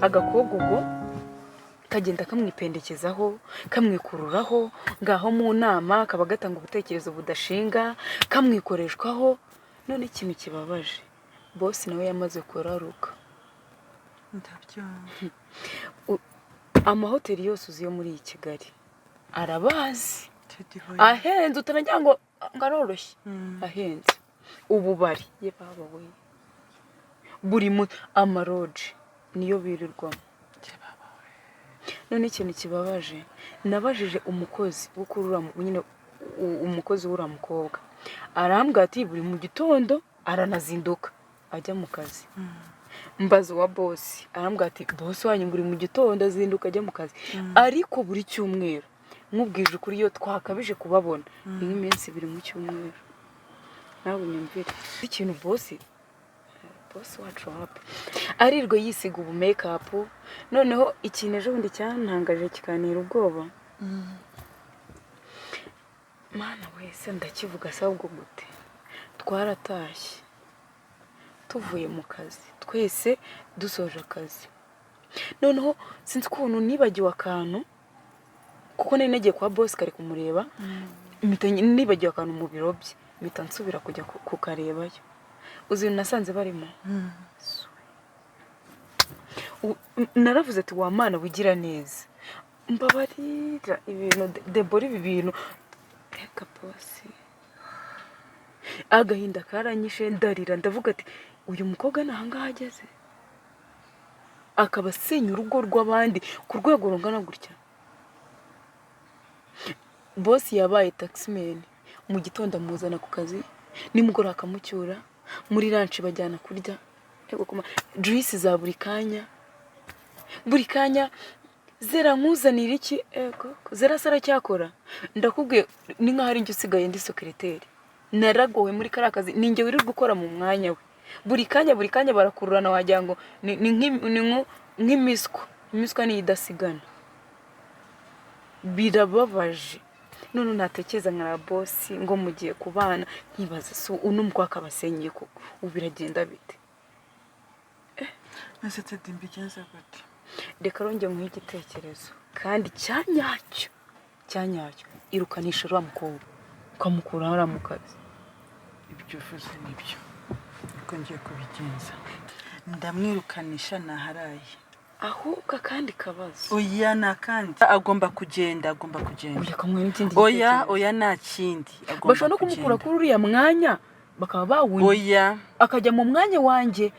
Agakobwa ubwo kagenda kamwipendekezaho kamwikururaho ngaho mu nama kaba gatanga ubutekerezo budashinga kamwikoreshwaho. None ikintu kibabaje boss nawe yamaze kuraruka. Amahoteli yose uziyo muri Kigali arabazi ahenze utanagira ngo ngaroroshye ahenze ububari ye baba we buri mu amaroje niyo birirwamo. None ikintu kibabaje nabajije umukozi wo kurura nyine umukozi w'ura mukobwa arambwa ati buri mu gitondo aranazinduka ajya mu kazi. Mbazo wa boss arambwa ati boss wanyu buri mu gitondo azinduka ajya mu kazi ariko buri cyumweru nkubwije kuri yo twakabije kubabona iminsi biri mu cyumweru. Nawe nyumvire ikintu boss wacu hapi arirwo yisiga ubu makeup. Noneho ikintu ejo bundi cyantangaje kikanira ubwoba. Mana wese ndakivuga sabwo gute twaratashye tuvuye mu kazi twese dusoje akazi. Noneho sinzi ukuntu nibagiwe akantu kuko nari nagiye kwa boss kari kumureba nibagiwe akantu mu biro bye mpita nsubira kujya kukarebayo. Uzi nasanze barimo naravuze ati wa mana wigira neza mbabarira ibintu debora ibi bintu reka boss. Agahinda karanyishe ndarira ndavuga ati uyu mukobwa nahangaha ageze akaba asenya urugo rw'abandi ku rwego rungana gutya. Boss yabaye taximan mu gitondo amuzana ku kazi nimugora akamucyura muri lunch bajyana kurya ego kuma juice za buri kanya zera nkuzanira iki ego zera sara cyakora ndakubwiye ni nka hari njye usigaye ndi secretary naragowe muri karakazi ninjye wirirwa gukora mu mwanya we buri kanya barakururana wagira ngo ni nk'imiswa ni idasigana birababaje. None natekereza nka boss ngo mugiye kubana nkibaza so uno mkwaka basenye koko ubiragenda bite nasetse dimbigenza gute. Reka ronge mu igitekerezo kandi cyanyacyo irukanisha rwa mukobwa ukamukura ara mu kazi. Ibyo vuze nibyo uko ngiye kubigenza ndamwirukanisha naharaye ahubwo kandi kabazo. Oya nakandi agomba kugenda Oya kamwe n'ikindi oya nta kindi agomba bashobora no kumukura kuri uriya mwanya bakaba bawuye oya akajya mu mwanya wanjye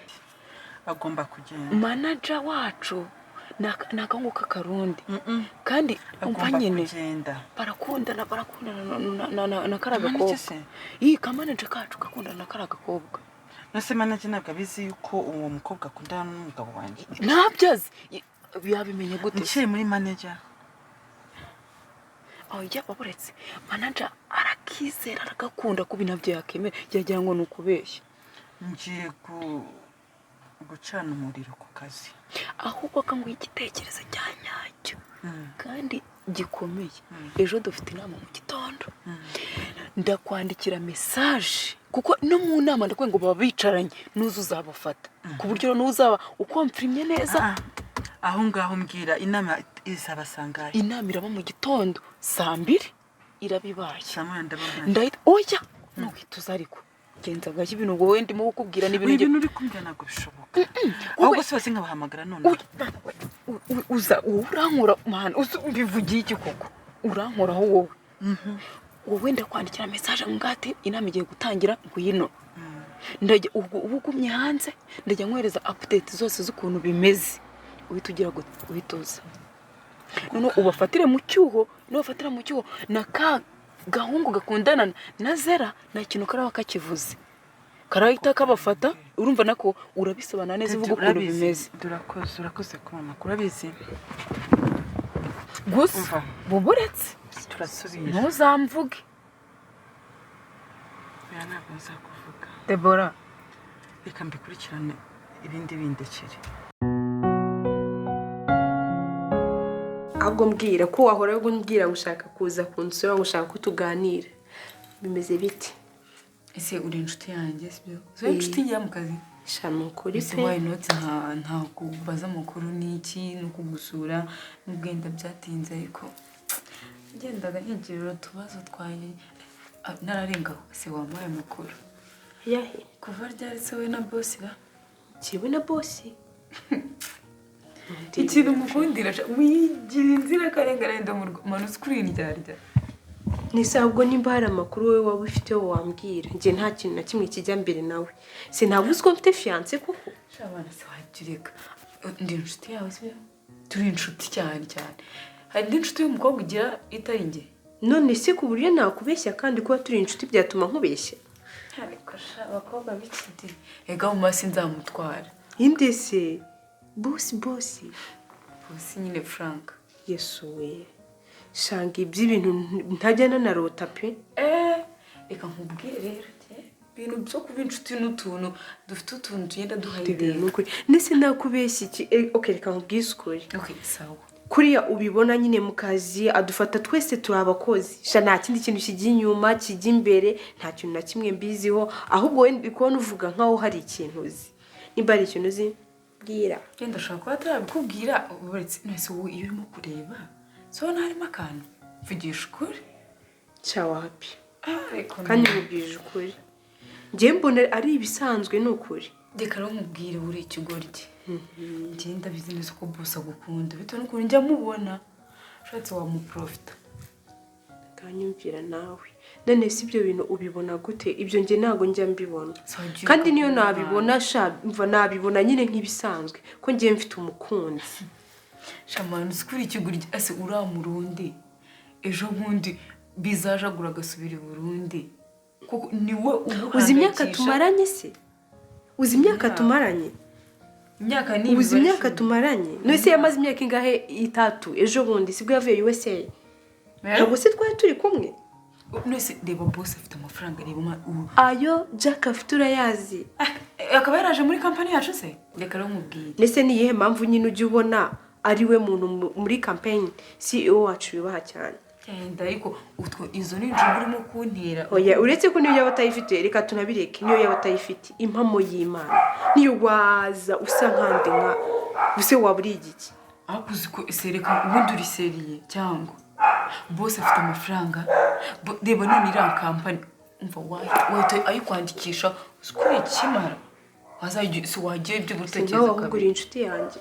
agomba kugenda. Manager wacu nakanguka karundi kandi umva nyine barakundana na karaga kobwa. Kamanager kacu gakundana na karaga kobwa. Nase manager nagabizi yuko uwo mukobwa akundana n'umugabo wanjye. Ntabyazi yabimenye gute ngiye muri manager. Oya baburetse manager arakizera aragakunda kubi nabyo yakemera yagira ngo nukubeshya. Ngiye gucana umuriro ku kazi ahubwo kangu igitekerezo cyanyacyo kandi gikomeye. Ejo dufite inama mu gitondo ndakwandikira message kuko no mu nama ndakwe ngo baba bicaranye nuzo uzabafata ku buryo n'uzaba ukomfirmye neza. Aho ngaho mbwira inama izabasanga. Inama iraba mu gitondo 2:00 irabibaye. Samana ndabona. Ndahita oya nukwituza ariko genza gashya ibintu wowe ndimo gukubwira n'ibintu uri kumbwira ntabwo bishoboka. Ahubwo se bose nkabahamagara none. Uza urankora man ubivugiye iki koko urankoraho wowe. Wowe ndakwandikira message ngati inama igiye gutangira ngwino. Ndajya ubugumye hanze ndajya nkwereza update zose z'ukuntu bimeze. Uhitugira uhituza. None ubafatire mu cyuho na ka gahungu gakundana na Zera na kintu karaba kakivuze. Karahita kabafata urumva nako urabisobanura neza uvuga ukuntu bimeze. Urakoze ku mama kurabizi. Gusa buburetse turasubira. Ntuzamvuge. Ntabwo nzakuvuga. Debora Reka mbikurikirane ibindi bindekere. ahubwo mbwira ko wahora gumbwira gushaka kuza kunsura gushaka kutuganira bimeze biti ese uri inshuti yanjye sibyo so inshuti njya mu kazi shano kuri pe why not nta kubaza makuru niki no kugusura n'ubwenda byatinze ariko ngendaga nkigirira tubazo twaye nararenga se wampaye makuru yahe kuva ryari se we na boss ba kiwe na boss ikintu mukundira wigira inzira karengana ndo mu manu screen ryarya nisabwo nimba hari amakuru we waba ufite wambwira nje nta kintu na kimwe kijya mbere nawe se ntabwo uzi ko mfite fiance koko shabana se wagireka ndi inshuti yawe se turi inshuti cyane hari inshuti y'umukobwa ugira itari nge none se ku buryo nakubeshya kandi kuba turi inshuti byatuma nkubeshya ariko abakobwa b'ikidi ega mu masi nzamutwara inde se boss nyine Frank yesuwe shanga iby'ibintu ntajyana na rota pe reka nkubwire rero ibintu byo kuba inshuti n'utuntu dufite utuntu tugenda duhayideye nese nakubeshya iki okay reka nkubwire ukuri okay sawa kuriya ubibona nyine mu kazi adufata twese turi abakozi sha nta kindi kintu kijya inyuma kijya imbere nta kintu na kimwe mbiziho ahubwo we bikubona uvuga nkaho hari ikintu uzi nimba ari ikintu uzi bwira genda shaka kuba atarabikubwira uretse nese wowe iyo urimo kureba so harimo akantu vugisha ukuri cyawa happy kandi mubwije ukuri njye mbona ari ibisanzwe n'ukuri reka rero mubwire uri ikigoryi ngenda bizi neza ko boss agukunda bitewe n'ukuntu njya mubona ushatse wamuprofita kanyumvira nawe none si ibyo bintu ubibona gute ibyo njye ntago njya mbibona kandi niyo nabibona mva nabibona nyine nk'ibisanzwe ko njye mfite umukunzi shamana usikuri ikigoryi ase uramurundi ejo bundi bizajagura gasubira i Burundi kuko niwe uzi imyaka tumaranye se uzi imyaka tumaranye imyaka ni uzi imyaka tumaranye no se yamaze imyaka ingahe 3 ejo bundi sibwo yavuye USA ntabwo se twari turi kumwe nese reba boss afite amafaranga reba ayo Jack afite urayazi akaba yaraje muri company yacu se reka rero mubwire nese ni yihe mpamvu nyine ujye ubona ari we muntu muri campaign CEO wacu yubaha cyane cyenda ariko utwo izo ni njye urimo kuntera oya uretse ko niyo yabatayifite reka tunabireke niyo yabatayifite impamo y'Imana niyo waza usa nkandi nka use waburi igiki akuzi ko sereka ubundi uri seriye cyangwa boss afite amafaranga reba none ira company umva wahita ayikwandikisha ukuri kimara wazaje si wagiye ibyo gutekereza kabiri inshuti yanjye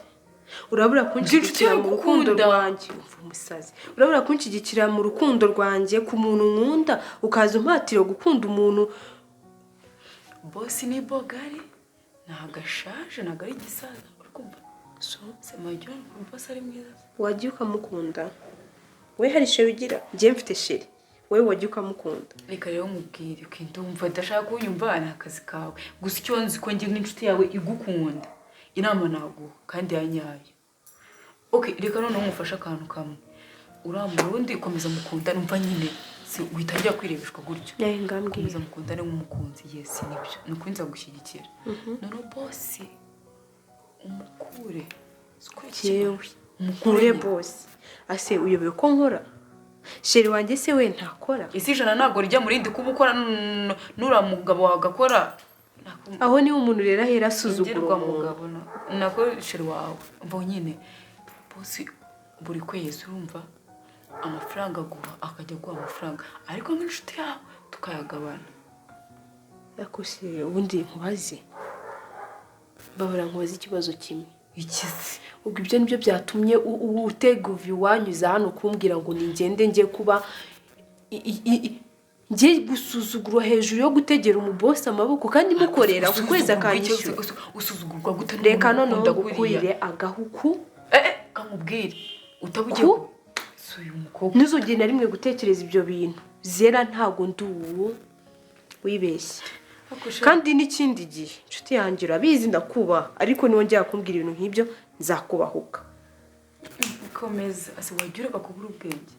urabura kunshigikira mu rukundo rwanjye umusazi urabura kunshigikira mu rukundo rwanjye ku muntu nkunda ukaza umpatira gukunda umuntu boss ni bogari nagashaje nagari gisaza urukumva so semajo boss ari mwiza wagiye ukamukunda we hari sheri ugira njye mfite sheri wewe wagiye ukamukunda reka rero mubwire ko ndumva ndashaka kunyumva ana akazi kawe gusa icyo nzi ko ngiye n'inshuti yawe igukunda inama naguha kandi yanyaye okay reka none umufasha akantu kamwe uramurundi komeza mukunda numva nyine si witangira kwirebeshwa gutyo ngambwira komeza mukundane nk'umukunzi yes nibyo nukwinza gushyigikira none boss umukure yewe mukure boss ase uyobewe ko nkora sheri wanjye se we ntakora isi ijana ntabwo rijya muri ndi kuba ukora nura mugabo wagakora aho niho umuntu rero ahera asuzugurwa mugabo nako sheri wawe mbo nyine bosi buri kwezi urumva amafaranga aguha akajya guha amafaranga ariko nk'inshuti yawe tukayagabana yakose ubundi nkubaze babura nkubaze ikibazo kimwe ikizi ubwo ibyo nibyo byatumye utega uvi wanyuza hano kumbwira ngo ningende njye kuba njye gusuzugurwa hejuru yo gutegera umubosi amaboko kandi mukorera ku kwezi akanyishyura usuzugurwa gute reka noneho gukurire agahuku kamubwire utabugiye suyu mukobwa ntuzogere na rimwe gutekereza ibyo bintu zera ntago nduwo wibeshye kandi n'ikindi gihe inshuti yanjye urabizi ndakubaha ariko niwongera kumbwira ibintu nk'ibyo nzakubahuka komeza ase wagira bakubura ubwenge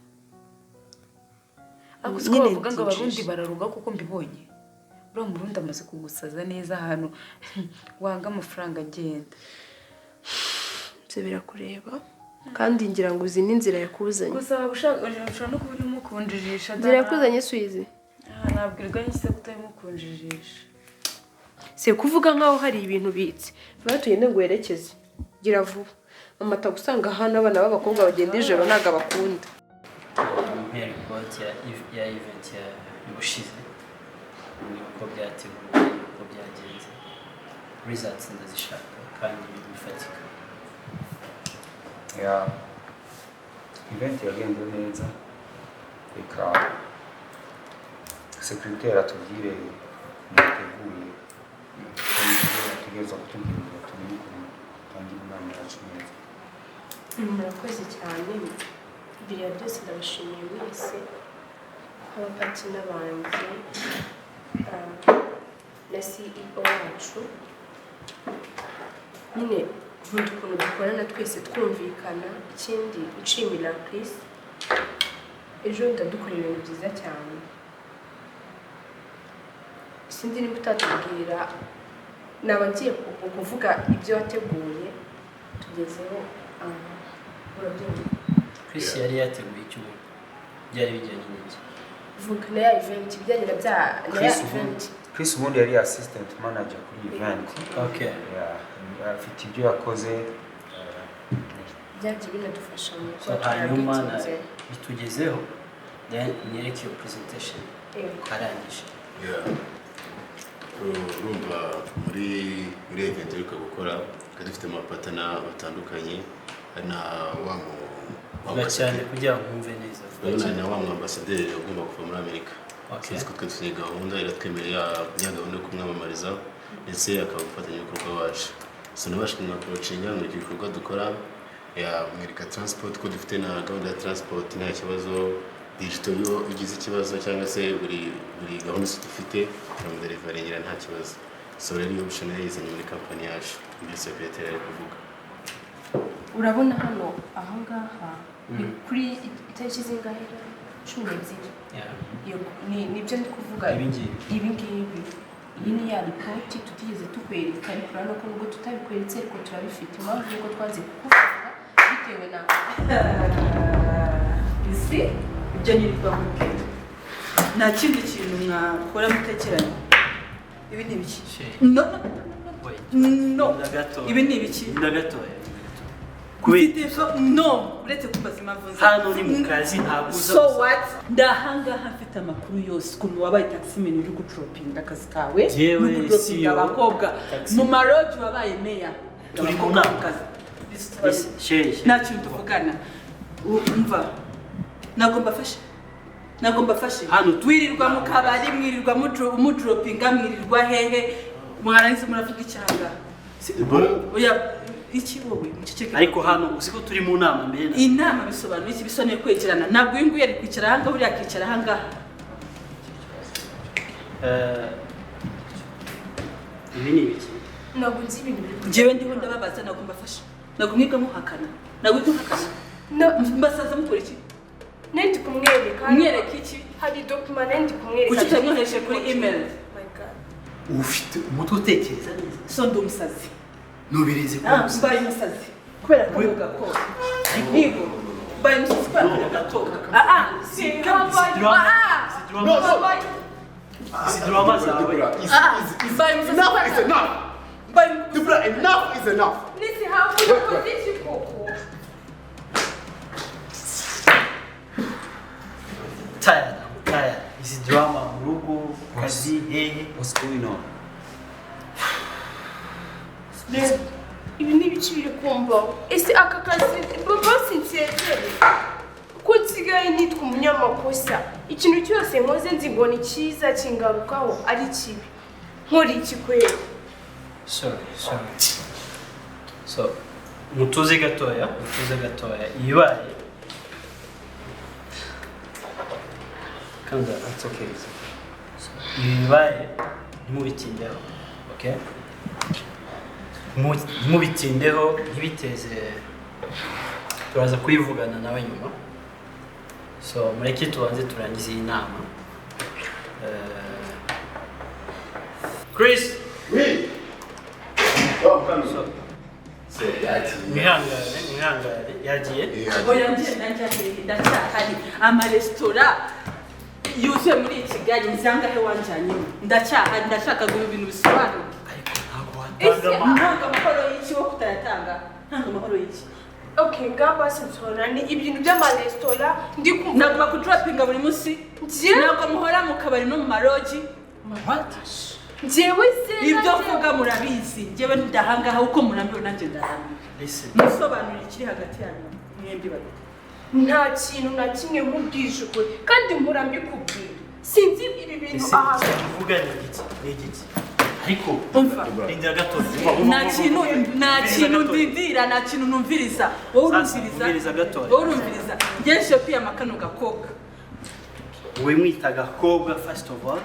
nyine bavuga ngo abarundi bararuga kuko mbibonye uriya murundi amaze kugusaza neza ahantu wanga amafaranga agenda byo birakureba kandi ngira ngo uzi n'inzira yakuzanye gusa ushobora no kuba urimo kunjijisha inzira yakuzanye suyize nabwirwa n'iki kutarimo kunjijisha se kuvuga nkaho hari ibintu bitse batugende ngo werekeze gira vuba mama atagusanga hano abana b'abakobwa bagenda ijoro ntago abakunda report ya event y'ubushize uko byateguwe uko byagenze results ndazishaka kandi bifatika event yagenze neza reka sekreteri atubwire mwiteguye tugeza kutubwira ngo tumenye ukuntu tutangira inama yacu neza murakoze cyane biriya byose ndabashimiye mwese nk'abapatina banjye na CEO wacu nyine nkunda ukuntu dukorana twese twumvikana ikindi nshimira Chris ejo ndadukorera ibintu byiza cyane sinzi niba utatubwira naba ngiye kuvuga ibyo wateguye tugezeho urabyumva Chris yari yateguye icyuma byari bijyanye n'iki vuga na ya event ibijyanye na bya na ya event Chris ubundi yari assistant manager kuri event okay afite ibyo yakoze byagiye binadufasha mu hanyuma bitugezeho nyereke iyo presentation karangije urumva muri event ariko gukora kandi dufite amapatana batandukanye na wa cyane kugira ngo mwumve neza na wa ambasaderi ugomba kuva muri Amerika sinzi ko twese gahunda iratwemerera ya gahunda yo kumwamamariza ndetse akaba gufatanya ibikorwa wacu so nabasha kumwaproachinga mu gikorwa dukora ya Amerika transport ko dufite na gahunda ya transport nta kibazo digital yo igize ikibazo cyangwa se buri gahunda dufite turamudeliveringira nta kibazo so rero iyo option yizanye muri company yacu ibyo secretary ari kuvuga urabona hano aha ngaha ni kuri itariki zingahe 12 nibyo ndi kuvuga ibi ngibi iyi ni ya ripoti tutigeze tukwereka ariko urabona ko nubwo tutabikweretse ariko turabifite impamvu yuko twaze kukuvuga bitewe na isi ibyo nirirwa mubwira nta kindi kintu mwakora mutekeranye ibi ni ibiki no ibi ni ibiki ndagatoya no uretse kumbaza impamvu hano ni mu kazi ntabwo uza so what ndahangaha mfite amakuru yose ukuntu wabaye taximeni uri gucropinga akazi kawe yewe abakobwa mu maroji wabaye meya turi mu nama nta kintu tuvugana umva ntabwo mbafashe wirirwa mu kabari mwirirwa mucropinga mwirirwa hehe mwarangiza muravuga icyanga iki wowe muceceke ariko hano uziko turi mu nama mbere inama bisobanuye iki bisobanuye kwegerana ntabwo uyu nguyu ari kwicara aha ngaha uriya akicara aha ngaha ibi ni ibiki ntabwo nzi ibintu biri njyewe ndiho ndababaza ntabwo mbafasha ntabwo mwiga muhakana ntabwo mwiga muhakana mbasaza mukora iki nendi kumwereka mwereka iki hari document nendi kumwereka kuki utamwohereje kuri email ufite umutwe utekereza neza so ndi umusazi nubireze ko mbaye umusazi kubera ko uvuga ko yego By Mrs. Gato. C'est drama ça. Enough is enough. Debra, enough is enough. Listen, how will this you go? Tired. Is drama, Rugo, Kazi, hey. What's going on? Ibi ni ibiki biri kumbaho. Ese aka kazi baba sincere. Ko nsigaye nitwa umunyamakosa. Ikintu cyose nkoze nzi ngo ni cyiza kingarukaho ari kibi. Nkora iki kweli? Sorry. So, mutuze gatoya. Ibaye. Kanda, it's okay. Ibaye ntimubitindeho. Okay? Ntimubitindeho, ntibiteze. Turaza kuyivugana nawe nyuma. So, mureke tubanze turangize iyi nama. Chris! Oui. Mwihangane yagiye. Oya ngiye ndacyahari amaresitora yuzuye muri Kigali nzangahe wanjanye ndacyahari ndashaka guha ibintu bisobanura. Ese ntabwo amahoro y'iki wo kutayatanga ntabwo amahoro y'iki. Okay, ngaba sinzona ni ibintu by'amaresitora ndi kumva ntabwo bakudropinga buri munsi ntabwo muhora mu kabari no mu maroji. What? Njyewe se ibyo vuga murabizi njyewe ndahangaha uko murambiwe nanjye ndahambiwe. Listen. Musobanura ikiri hagati yanyu mwembi babiri. nta kintu na kimwe nkubwije ukuri kandi mpora mbikubwira sinzi ibi bintu aha uvuga ni igiki ariko umva indira gato nta kintu ndindira nta kintu numviriza wowe urumviriza ngeshe pia makano gakobwa we mwita gakobwa first of all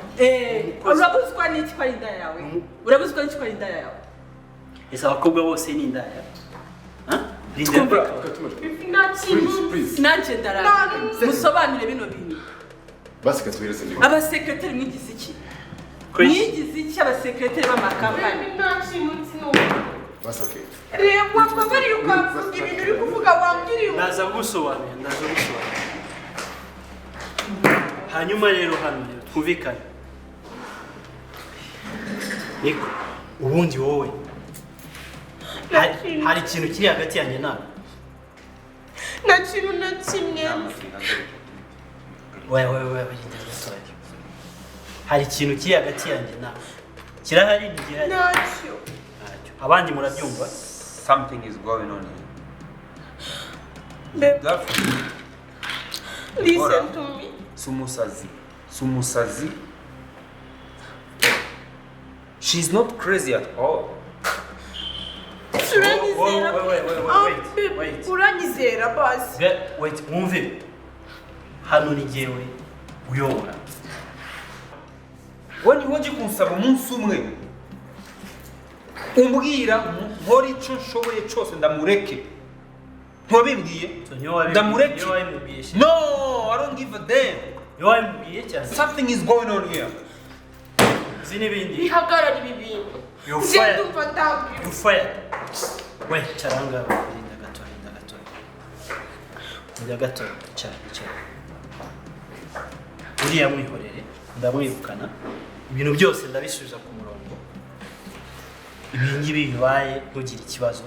urabuzwa n'iki kwa inda yawe urabuzwa n'iki kwa inda yawe ese abakobwa bose ni inda yawe nanjye ndaraga musobanure bino bintu basi katubireze ndi abasekreteri mwigize iki mwigize iki abasekreteri b'amakampani basi okay reba bari ukavuga ibintu uri kuvuga wambiriye ndaza gusobanura hanyuma rero hano twumvikane niko ubundi wowe hari ikintu kiri hagati yanjye nawe nta kintu na kimwe wewe hari ikintu kiri hagati yanjye nawe kirahari ntigihari ntacyo abandi murabyumva something is going on here listen to me Sumusazi she's not crazy at all. uranyizera basi wait mwumve hano ni jewe uyobora wani waje kunsaba umunsi umwe umbwira nkora icyo nshoboye cyose ndamureke ntiwabimbwiye ndamureke no I don't give a damn something is going on here zinibindi bihagarara ibi bintu you're fired we charanga linda gato cha uriya mwihorere ndamwibukana ibintu byose ndabisubiza ku murongo ibingibi bibaye ntugire ikibazo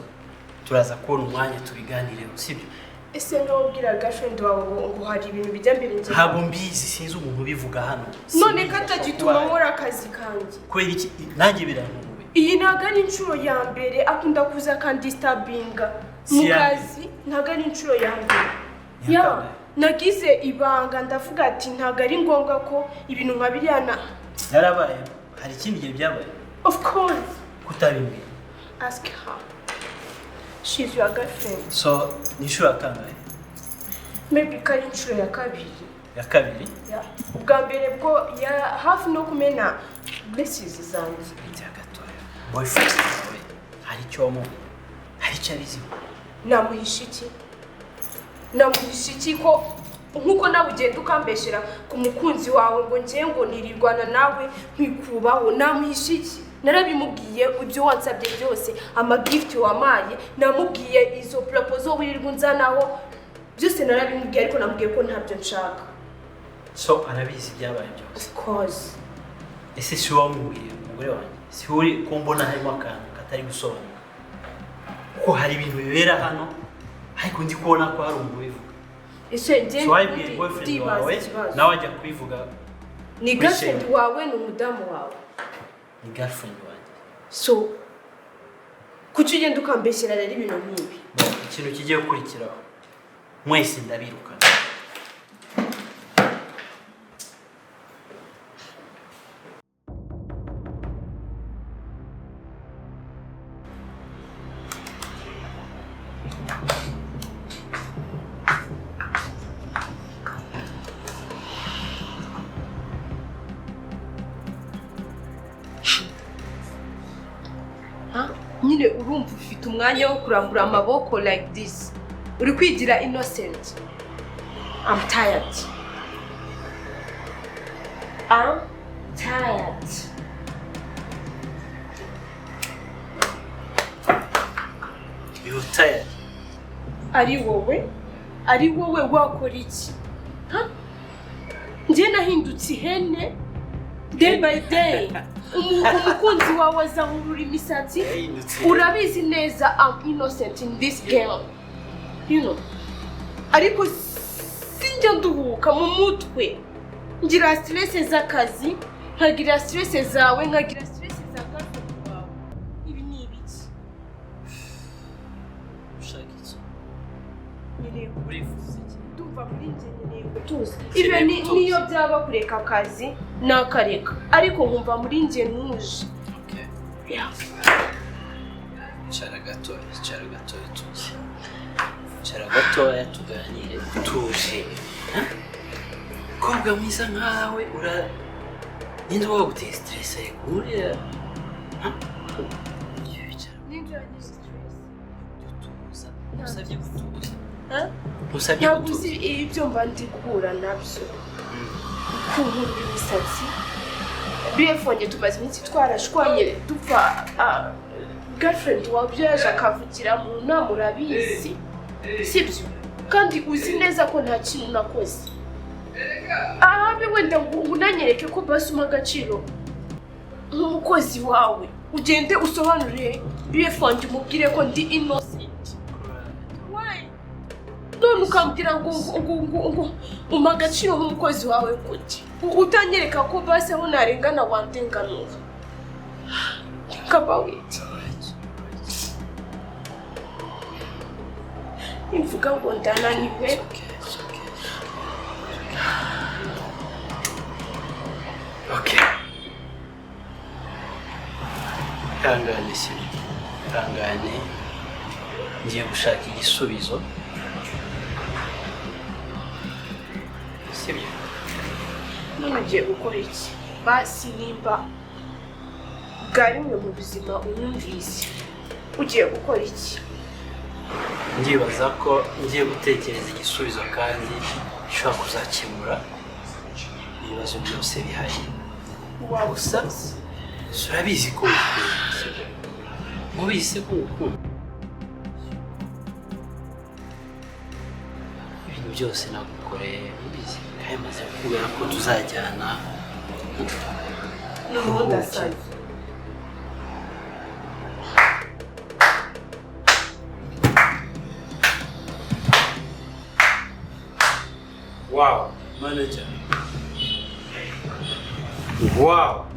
turaza kubona umwanya tubiganireho sibyo ese ngawubwira girlfriend wawe ngo hari ibintu bijya mbere nje ntabwo mbizi sinzi umuntu ubivuga hano none katagituma nkora akazi kanjye kwera iki nanjye birantunguye iyi ntago ari inshuro ya mbere akunda kuza akandistabinga mu kazi ntago ari inshuro ya mbere ya nagize ibanga ndavuga ati ntago ari ngombwa ko ibintu nka biriya yarabaye hari ikindi gihe byabaye of course kutabimbwira ask her she's your girlfriend so ni inshuro ya kangahe maybe kari inshuro ya kabiri ya ubwa mbere bwo ya hafi no kumena blessings zanjye boyfriend wawe hari icyo abiziho namuhisha iki ko nkuko nawe ugenda ukambeshera ku mukunzi wawe ngo ngiye ngo nirirwana nawe nkwikubaho namuhisha iki narabimubwiye ibyo wansabye byose ama gift wamaye namubwiye izo proposal wirirwa unzanaho byose narabimubwiye ariko namubwiye ko ntabyo nshaka. So arabizi byabaye byose. Of course. Ese si wowe umubwiye umugore wanjye? Si uri kumbona harimo akantu katari gusobanura ko hari ibintu bibera hano ariko ndi kubona ko hari umuntu ubivuga. Ese njye wabibwiye boyfriend wawe nawe ajya kubivuga? Ni girlfriend wawe n'umudamu wawe? Ni girlfriend wanjye. So kuki ugenda ukambeshyera rero ibintu nk'ibi? Ikintu kigiye gukurikiraho mwese ndabirukana. Nyine urumva ufite umwanya wo kurambura amaboko like this. Uri kwigira innocent. I'm tired. I'm tired. You're tired. Ari wowe wakora iki? Njye nahindutse ihene day by day. Umukunzi wawe azahurura imisatsi. Urabizi neza I'm innocent in this game. You know. Ariko sinjya nduhuka mu mutwe. Ngira stress z'akazi, nkagira stress zawe, nkagira stress za girlfriend wawe. Ibi ni ibiki? Ushaka iki? Nireye urifuza iki? Ndumva muri njye nireye gutuza. Ibi niyo byaba kureka akazi nakareka. Ariko nkumva muri njye ntuje. Okay. Yeah. Cara gatoya tuzi. Cara gatoya tuganire tuje. Kobwa mwiza nkawe ninde waguteye stress kurira? Ninjira ni stress. Tuza. Usabye gutuza. Usabye gutuza. Ntabwo uzi ibyo mba ndi guhura nabyo. Kunkura imisatsi. Biyefonye tumaze iminsi twarashwanye dupfa girlfriend wawe yaje akavugira mu nama urabizi. Sibyo? Kandi uzi neza ko nta kintu nakoze. Abe wenda ngo unanyereke ko basi agaciro nk'umukozi wawe. Ugende usobanurire biyefonye umubwire ko ndi innocent. Why? None ukambwira ngo umagaciro nk'umukozi wawe kuki? Utanyereka ko basi aho narengana wandenganura. Kabawiti. Imvuga ngo ndananiwe. Okay. Ihangane ngiye gushaka igisubizo. Sibyo? None ugiye gukora iki? Basi nimba bwarimwe mu buzima unyumvise. Ugiye gukora iki? Ndibaza ko ngiye gutekereza igisubizo kandi nshobora kuzakemura ibibazo byose bihari. Gusa urabizi ko mubizi ko ibintu byose nagukoreye mubizi kandi maze kubera ko tuzajyana n'ubundi asaze. Wow, manager. Wow.